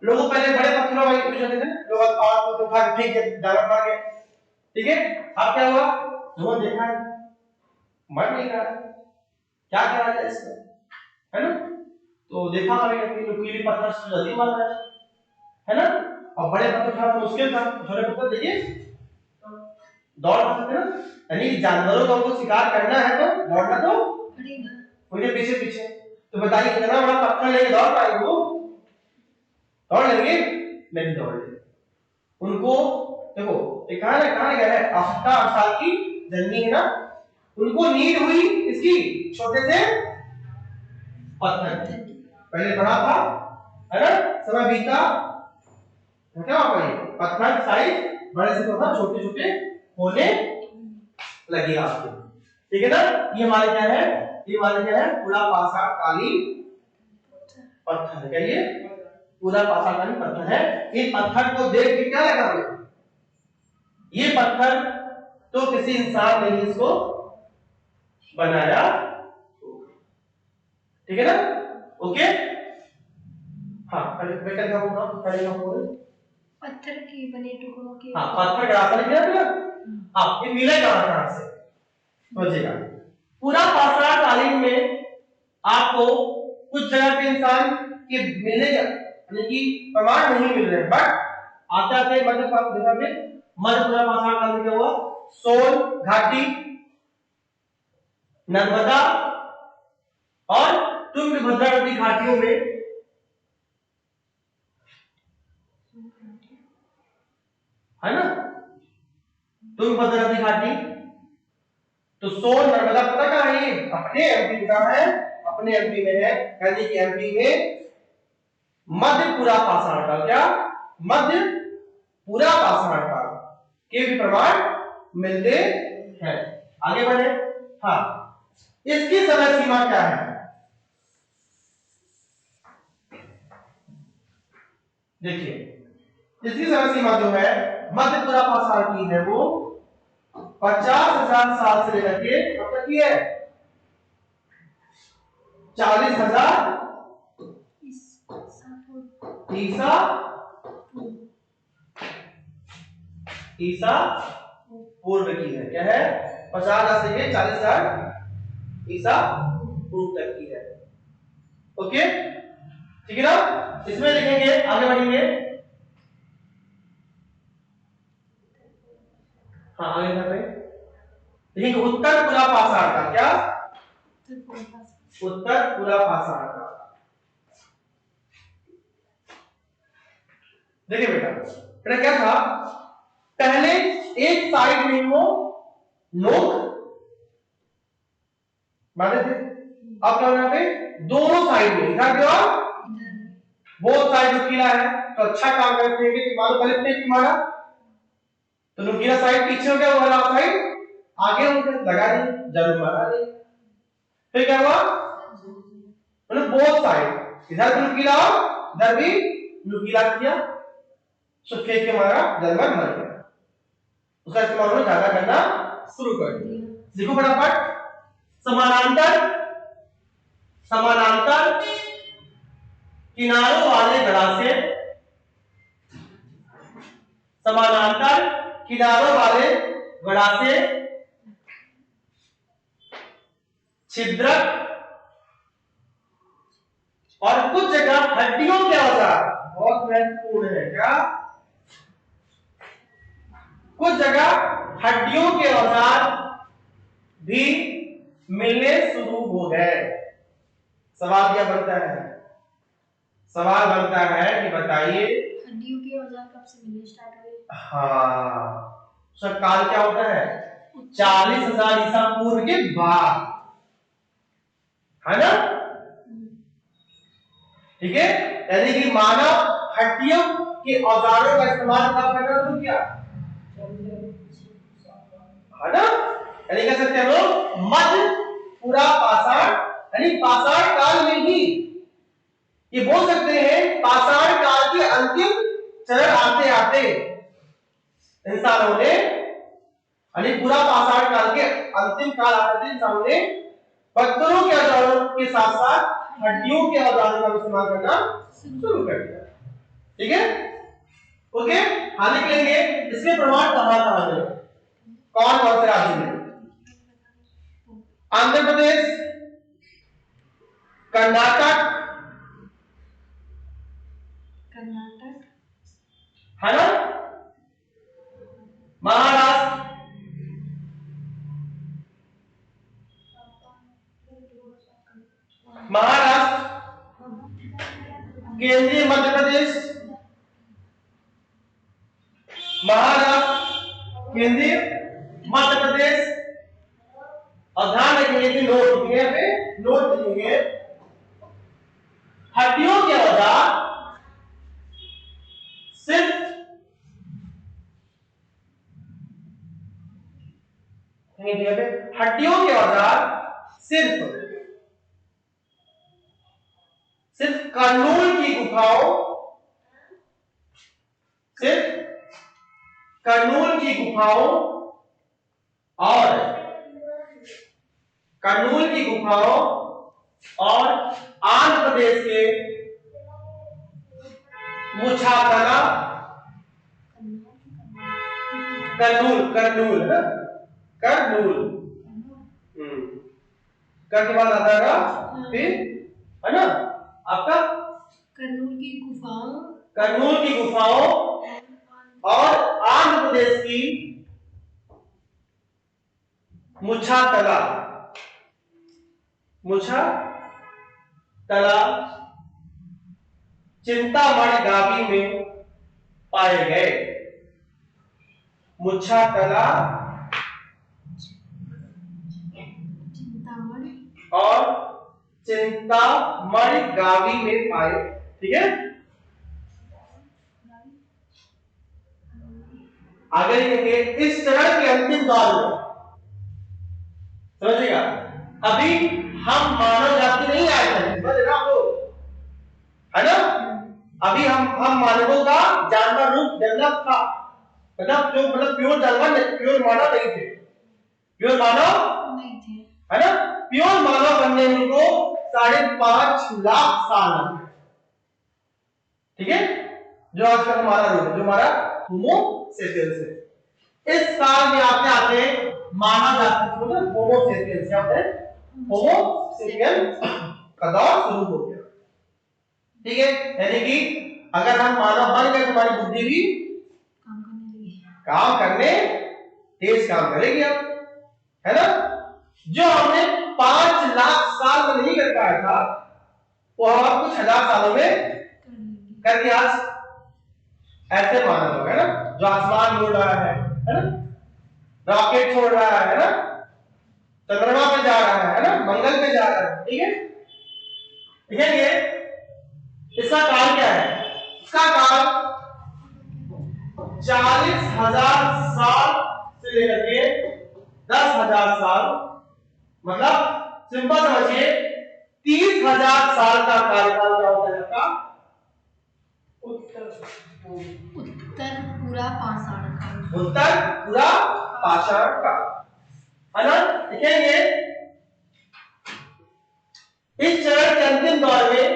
लोगों पहले बड़े पत्थरों वाले यूज करते थे, लोग पांच पत्थर उठा के फेंक के डाला पड़ा के, ठीक है। अब क्या हुआ? जो देखा है मर नहीं रहा, क्या करा जाए इसमें, है ना। तो देखा हमें कि नुकीले पत्थर से जल्दी मर रहा है ना। और बड़े पत्थर थोड़ा मुश्किल था, छोटे पत्थर देखिए दौड़ सकते ना, यानी जानवरों को हमको शिकार करना है तो दौड़ना तो पड़ेगा, उनके पीछे पीछे। तो बताइए कितना बड़ा पत्थर लेके दौड़ पाएंगे वो? दौड़ लेंगे? नहीं दौड़ लेंगे। उनको देखो एक कहां गया है, आफ्रिका 8 साल की जननी है ना, उनको नीड हुई इसकी छोटे से पत्थर, पहले बड़ा था, है ना, समय बीता, क्या होगा? ये पत्थर साइज बड़े से थोड़ा छोटे छोटे होने लगी आपको, ठीक है ना। ये हमारे क्या है, ये हमारे क्या है, पूरा पाषाण कालीन पत्थर, क्या ये पूरा पाषाण कालीन पत्थर है। इन पत्थर को देख के क्या लगा मुझे, ये पत्थर तो किसी इंसान ने इसको बनाया, ठीक है ना। ओके, हाँ बेटा क्या होगा, करेगा बोल, पत्थर के बने टुकड़ों के, हाँ पत्थर ग्राफ लिख दिया। हाँ ये मिलेगा कहां से, सोचिएगा। पूरा पाषाण कालीन में आपको कुछ जगह पे इंसान के मिलेगा, यानी कि प्रमाण नहीं मिल रहे, बट आते आते मध्य जगह पे मध्यपुरा पाषाण काल में क्या हुआ, सोन घाटी, नर्मदा और तुंगभद्रा नदी घाटियों में है ना, तुंगभद्रा नदी घाटी। तो सोन नर्मदा पता कहां है, ये अपने एमपी का है, अपने एमपी में है, यानी कि एमपी में मध्यपुरा पाषाण काल, क्या मध्यपुरा पाषाण काल के भी प्रमाण मिलते हैं। आगे बढ़े, हाँ इसकी समय सीमा क्या है, देखिए इसकी समय सीमा जो है मध्यपुरा पाषाण की है वो 50,000 साल से लेकर के कब तक की है, 40,000 ईसा पूर्व की है, क्या है 50,000 से 40,000 ईसा पूर्व तक की है। ओके ठीक है ना, इसमें लिखेंगे, आगे बढ़ेंगे। हाँ आगे कर रहे देखिए, उत्तर पूरा पाषाण का, क्या उत्तर पूरा पाषाण का। देखिए बेटा क्या था, पहले एक साइड में वो नोक माने थे, अब क्या यहाँ पे दोनों साइड में इधर भी और बोथ साइड नुकीला है, तो अच्छा काम करते हैं कि मानो पहले टेक मारा तो नुकीला साइड पीछे हो गया, वाला साइड आगे हो गया, लगा नहीं जरूर मारा नहीं। फिर क्या हुआ, मतलब बोथ साइड इधर भी नुकीला और इधर भी नुकीला किया, सो फेंक के मारा, जानवर मर गया। उसका इस्तेमाल उन्होंने ज्यादा करना शुरू कर दिया। देखो फटाफट, समानांतर समानांतर किनारों वाले गड़ासे, समानांतर किनारों वाले गड़ासे, छिद्रक और कुछ जगह हड्डियों के औजार, बहुत महत्वपूर्ण है, क्या कुछ जगह हड्डियों के औजार भी मिलने शुरू हो गए। सवाल क्या बनता है, सवाल बनता है कि बताइए हड्डियों के औजार कब से मिलने स्टार्ट हुए? हाँ सर, काल क्या होता है 40,000 ईसा पूर्व के बाद, है ना, ठीक है। यानी कि मानव हड्डियों के औजारों का इस्तेमाल कब करना शुरू किया, है ना, यानी कह सकते हैं लोग मध्य पूरा पाषाण, यानी पाषाण काल में ही, ये बोल सकते हैं पाषाण काल के अंतिम चरण आते आते इंसानों ने, यानी पूरा पाषाण काल के अंतिम काल आते इंसानों ने पत्थरों के औजारों के साथ साथ हड्डियों के औजारों का इस्तेमाल करना शुरू कर दिया, ठीक है। ओके, आगे निकलेंगे इसके प्रमाण कहां कहां मिले, कौन कौन से राज्य में, आंध्र प्रदेश, कर्नाटक है ना, महाराष्ट्र, केंद्रीय मध्य प्रदेश, महाराष्ट्र, केंद्रीय मध्य प्रदेश। और ध्यान रखिए कि नोट लिखेंगे पे, नोट लिखेंगे हड्डियों के औजार सिर्फ हड्डियों के औजार सिर्फ कर्नूल की गुफाओं, सिर्फ कर्नूल की गुफाओं और कर्नूल की गुफाओं और आंध्र प्रदेश के मुछातला, कर्नूल कर्नूल है कर्नूल, कर के बाद आता है फिर है ना आपका कर्नूल की गुफाओं और आंध्र प्रदेश की मुछातला चिंतामणि गावी में पाए गए। मुछातला और चिंतामणि गावी में पाए, ठीक है। आगे लिखेंगे इस चरण के अंतिम दौर में, समझिएगा, अभी हम मानव जाति नहीं आए थे, समझ रहे आप लोग, है ना। अभी हम मानवों का जानवर रूप डेवलप था, मतलब जो मतलब प्योर जानवर, प्योर मानव नहीं थे, प्योर मानव नहीं थे, है ना। प्योर मानव बनने में को 5.5 लाख साल लगे, ठीक है। जो आज का हमारा रूप, जो हमारा होमो सेपियंस है, इस काल में आते आते मानव जाति को होमो सेपियंस, क्या होता है, होमो सेपियंस का दौर शुरू हो गया, ठीक है। यानी कि अगर हम मानव बन गए तो हमारी बुद्धि भी काम करने तेज काम करेगी अब, है ना। जो हमने 5 लाख साल में नहीं कर पाया था वो हम कुछ हजार सालों में कर दिया। ऐसे मानव लोग, है ना, जो आसमान उड़ रहा है ना, रॉकेट छोड़ रहा है ना, चंद्रमा पे जा रहा है ना, मंगल पे जा रहा है, ठीक है। देखेंगे इसका काल क्या है, इसका काल 40,000 साल से लेकर के 10,000 साल, मतलब सिंपल समझिए 30,000 साल का कार्यकाल क्या होता है आपका, उत्तर पूरा पाषाण काल, उत्तर पूरा पाषाण काल, है ना। देखेंगे इस चरण के अंतिम दौर में,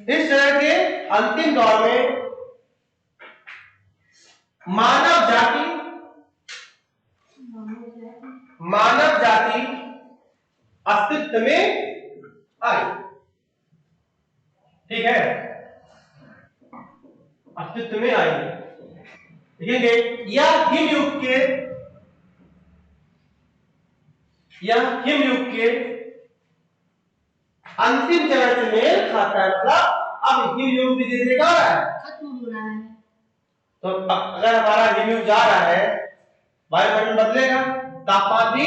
इस चरण के अंतिम दौर में मानव जाति अस्तित्व में आई, ठीक है, अस्तित्व में आई। देखेंगे यह हिमयुग के अंतिम चरण से मेल खाता है, मतलब अब हिमयुग भी धीरे धीरे क्या हो रहा है, खत्म हो रहा है। तो अगर हमारा हिमयुग जा रहा है, वायुमंडल बदलेगा, तापमान भी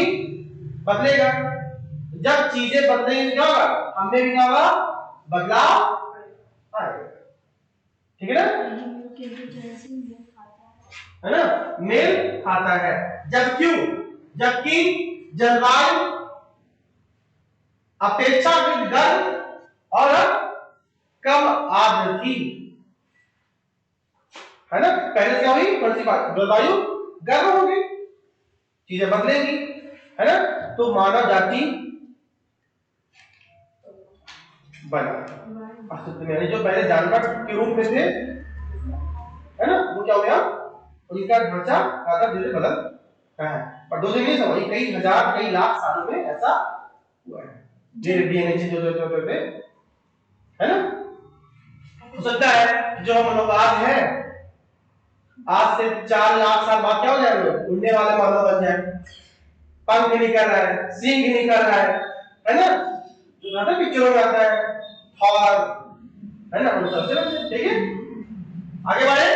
बदलेगा, जब चीजें बदलेंगी क्या होगा, हमें भी क्या होगा, बदलाव आएगा, ठीक है ना, है ना, मेल खाता है। जबकि जलवायु अपेक्षाकृत गर्म और कम आर्द्र थी, है ना। पहले क्या हुई, कौन सी बात, जलवायु गर्म होगी, चीजें बदलेंगी, है ना, तो मानव जाति बना अस्तित्व में, यानी जो पहले जानवर के रूप में थे, है ना, वो क्या हो गया, उनका ढांचा आधा धीरे बदल रहा है, पर 2 दिन नहीं समझ, कई हजार कई लाख सालों में ऐसा हुआ है, डीएनए चेंज होते है ना। हो सकता है जो हम लोग आज हैं, आज से 4 लाख साल बाद क्या हो जाएंगे, उड़ने वाले मानव बन जाए, पंख निकल रहा है, सींग निकल रहा है ना, जो आता है पिक्चरों में आता है, थॉर, है ना, उन सबसे, ठीक है। आगे बढ़े,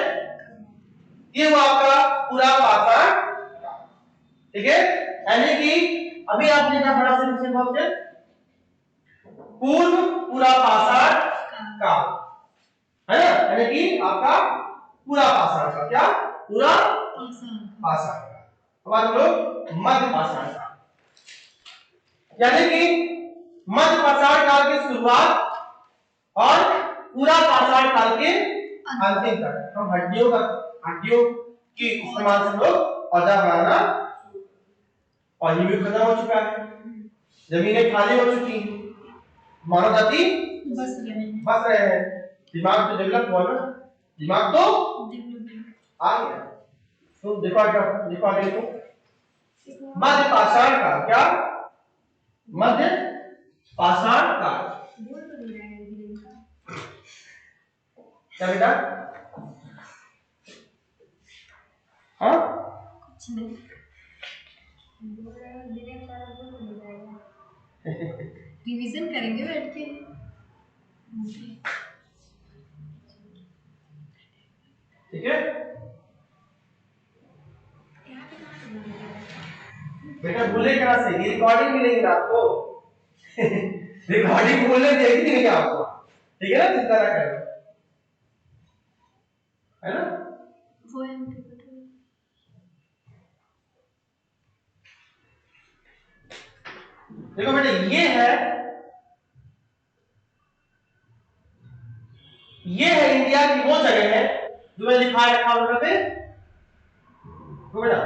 ये हुआ आपका पूरा पाषाण, ठीक है। यानी कि अभी आपने क्या पढ़ा से पूर्व पूरा पाषाण काल, है ना, यानी कि आपका पूरा पाषाण का, क्या पूरा पाषाण, हम लोग मध्य पाषाण काल, यानी कि मध्य पाषाण काल की शुरुआत और पूरा पाषाण काल के अंतिम तक हम हड्डियों की इस्तेमाल से लोग औजार बनाना, और ये भी खत्म हो चुका है, जमीनें खाली हो चुकी हैं, मानव जाति बस रहे हैं, दिमाग तो डेवलप हुआ ना, दिमाग तो आ गया। तो देखो आगे देखो मध्य पाषाण काल, क्या मध्य पाषाण काल, क्या बेटा? हाँ कुछ नहीं रिवीजन करेंगे बैठ के। ठीक है बेटा, भूले क्या से ये रिकॉर्डिंग मिलेगी ना आपको रिकॉर्डिंग भूलने देगी नहीं आपको, ठीक है ना, चिंता ना करो, है ना? वो है हमको पता है। देखो बेटा, ये है इंडिया की वो जगह है जो मैं लिखा रखा हूं पे, तो बेटा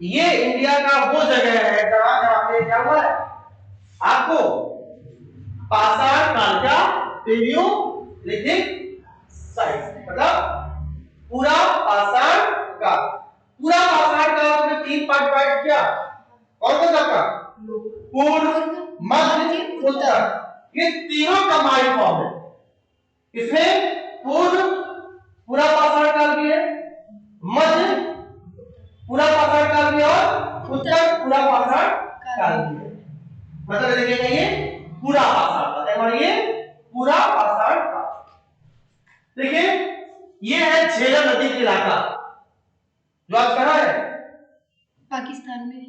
ये इंडिया का वो जगह है जहां पे क्या हुआ है आपको पाषाण काल का पेलियोलिथिक साइट, मतलब पूरा पाषाण काल, पूरा पाषाण काल में 3 पार्ट डिवाइड किया, कौन सा का? पूर्व, मध्य, उत्तर, ये तीनों कंबाइंड फॉर्म है। इसमें पूर्व पूरा पाषाण काल भी है, मध्य पूरा पाषाण काल भी, और उत्तर पूरा पाषाण काल भी है। मतलब देखिएगा ये पूरा पाषाण काल है, और ये पूरा पाषाण काल। देखिए ये है झेलम नदी का इलाका जो आज कहां है? पाकिस्तान में।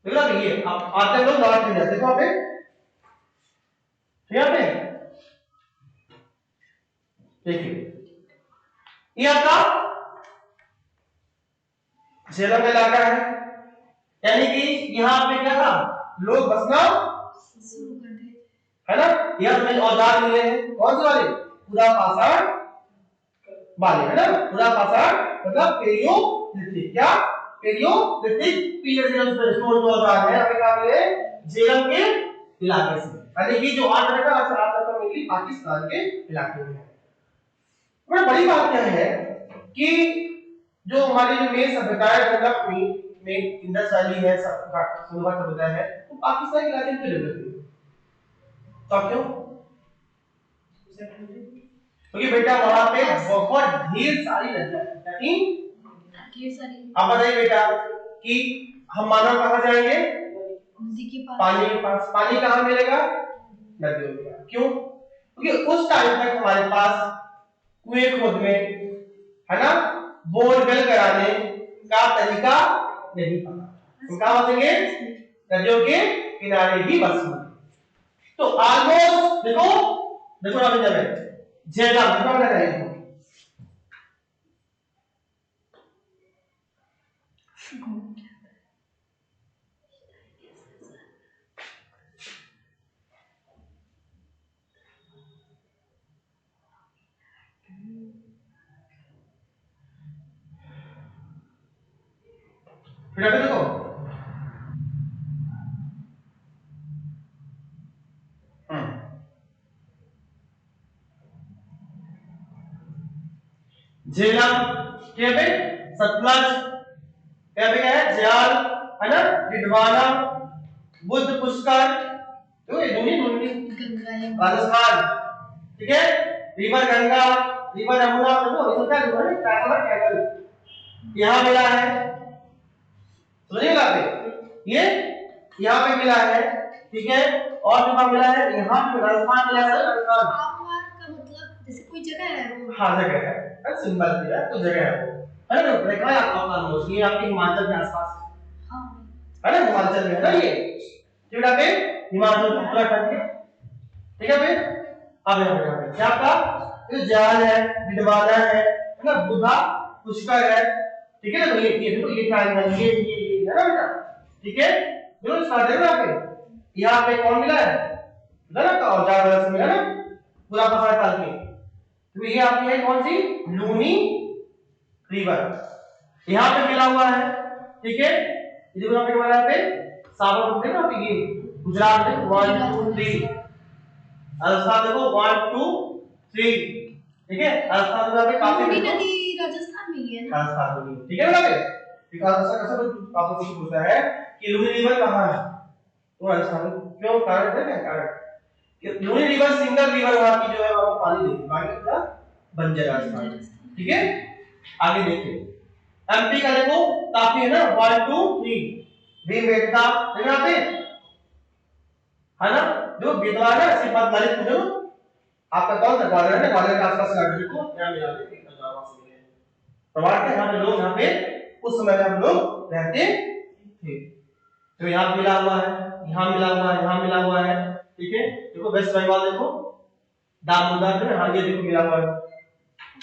देखो ये आप आते लोग नॉर्थ इंडिया, देखो आप यहाँ पे देखिए ये आपका झेलम का इलाका है, यानी कि यहाँ पे क्या था, लोग बसना शुरू कर दिए, है ना। यहाँ पे औजार मिले हैं, कौन से वाले? पूरा पाषाण वाले, है ना, पूरा पाषाण मतलब पेलियोलिथिक, क्या पेलियोलिथिक पीरियड में स्टोर जो औजार है हमें कहां मिले? झेलम के इलाके से, यानी कि जो आज रखा आज तक मिली पाकिस्तान के इलाके में है। बड़ा बड़ी बात क्या है कि जो हमारी जो मेन सभ्यताएं डेवलप हुई, में इंडस वैली है, सिंधु सभ्यता है, तो पाकिस्तान के इलाके में डेवलप हुई। तो क्यों? क्योंकि बेटा वहां पे बहुत ढेर सारी नदियां हैं, ढेर सारी। अब बताइए बेटा कि हम मानव कहां जाएंगे? नदी के पास, पानी के पास। पानी कहां मिलेगा? नदियों के पास। क्यों? क्योंकि उस टाइम तक हमारे पास कुएं खोदने, है ना, बोरवेल कराने का तरीका नहीं था, तो कहां बसेंगे? नदियों के किनारे ही बसेंगे। तो ऑलमोस्ट देखो ना जब झेलम कितना बड़ा है, फिर अभी देखो झेलम क्या पे? सतलज क्या पे? क्या है? झेल, है ना, डिडवाना, बुद्ध पुष्कर, तो ये दोनों राजस्थान, ठीक है, रिवर गंगा, रिवर यमुना, देखो इसका रिवर है कैनाल यहाँ मिला है, समझिएगा आप, ये यहाँ पे मिला है, ठीक है, और जगह मिला है, यहाँ पे राजस्थान मिला है, राजस्थान का मतलब जैसे कोई जगह है वो, हाँ जगह है, सिंबल दिया है, तो जगह है वो, है ना, देखा है आपका ऑलमोस्ट, ये आपके हिमाचल के आसपास है ना, हिमाचल में है ना ये, ठीक है, हिमाचल उत्तराखंड के, ठीक है भाई। अब यहाँ पे क्या आपका ये जाल है, डिडवाना है ना, बुधा पुष्कर है, ठीक है ना। तो ये देखो ये ट्रायंगल ये है ना बेटा, ठीक है। देखो स्टार्ट है यहाँ पे, यहाँ पे कौन मिला है ना, का औजार वगैरह से मिला ना, पूरा पसार डाल के। तो ये आपकी है कौन सी, लूनी रिवर, यहाँ पे मिला हुआ है, ठीक है। ये देखो यहाँ पे हमारा यहाँ पे साबरमती ना, ये गुजरात में 1 2 3, राजस्थान देखो 1 2 3, ठीक है। राजस्थान में यहाँ पे काफी लूनी नदी राजस्थान में ही है ना, राजस्थान में, ठीक है ना बेटा। ठीक है, ऐसा कैसे आपको कुछ पूछता है कि लूनी रिवर कहाँ है, तो राजस्थान में। क्यों, कारण है क्या, कारण कि लूनी रिवर सिंगल रिवर वहां की जो है वो पानी देती है, बाकी पूरा बंजर राजस्थान, ठीक है। आगे देखिए एमपी का देखो काफी है ना, 1 2 3, भीमबेटका देखो यहाँ पे है ना, जो बेतवा है ना, सिर्फ बात ललित पूछो आपका कौन सा ग्वालियर है ना, ग्वालियर के आसपास का देखो यहाँ मिला दे प्रवाह के, यहाँ पे लोग, यहाँ पे उस समय में हम लोग रहते थे। तो यहाँ मिला हुआ है, यहाँ मिला हुआ है, यहाँ मिला हुआ है, ठीक है। देखो वेस्ट बंगाल देखो दामोदर में, हाँ ये देखो मिला हुआ है,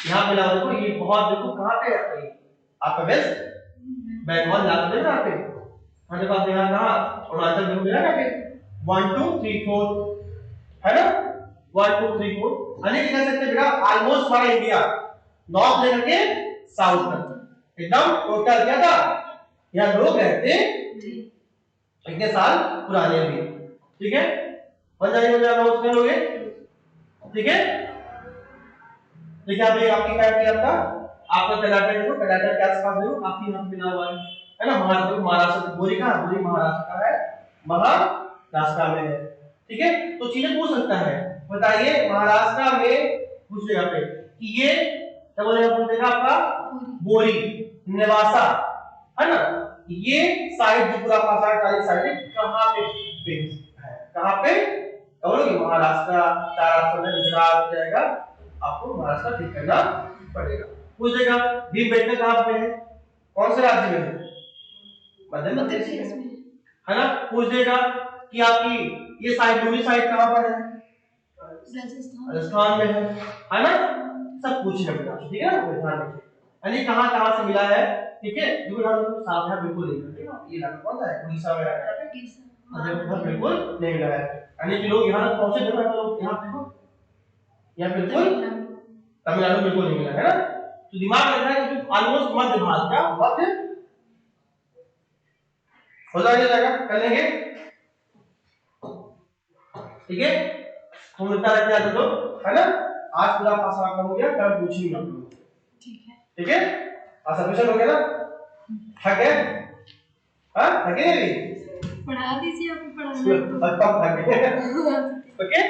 यहाँ मिला हुआ देखो, ये बहुत देखो कहाँ पे है आपका वेस्ट बंगाल लाते हैं यहाँ पे, हाँ देखो आप यहाँ कहाँ अरुणाचल देखो मिला ना पे 1 2 3 4 है ना, 1 2 3 4 अनेक कह सकते हैं बेटा, ऑलमोस्ट हमारा इंडिया नॉर्थ लेकर के साउथ तक एकदम टोटल क्या था, यहाँ लोग रहते इतने साल पुराने भी, ठीक है। बन जाएंगे मुझे आप उसमें लोगे, ठीक है। देखिए आप आपकी क्या किया था, आपका कर्नाटक देखो, कर्नाटक के आसपास देखो आपकी यहाँ मिला हुआ है ना, महाराष्ट्र बोरी का, बोरी महाराष्ट्र का है, महाराष्ट्र में है, ठीक है। तो चीजें पूछ सकता है, बताइए महाराष्ट्र में पूछेगा पे कि ये क्या बोलेगा, पूछेगा आपका बोरी निवासा है ना, ये साइड जो पूरा पासा काली साइड कहाँ पे है, कहाँ पे बोलोगे महाराष्ट्र, महाराष्ट्र में गुजरात जाएगा, आपको महाराष्ट्र ठीक करना पड़ेगा। पूछेगा भीमबेटका कहाँ पे है, कौन से राज्य में है, मध्य प्रदेश में है ना। पूछेगा कि आपकी ये साइड दूसरी साइड कहाँ पर है, राजस्थान में है ना। सब पूछेगा बेटा, ठीक है ना, ध्यान रखिए यानी कहाँ से मिला है, ठीक है। देखो यहाँ तो साफ है बिल्कुल नहीं मिला, ठीक है। ये इलाका कौन सा है, उड़ीसा में है, बिल्कुल नहीं मिला है, यानी कि लोग यहाँ तक पहुंचे थे ना, तो यहाँ देखो यहाँ बिल्कुल तमिलनाडु बिल्कुल नहीं मिला है ना। तो दिमाग लग रहा है कि ऑलमोस्ट मध्य भारत का, मध्य हो जाएगा, कर लेंगे, ठीक है। तो मिलता रहता है तो है ना, आज पूरा पास आपका हो गया, कल पूछेंगे हम लोग, ठीक है। सफिशिएंट हो गया ना, थक गए, हाँ थके नहीं, पढ़ा दीजिए, आपको पढ़ाना है, थक गए, ओके।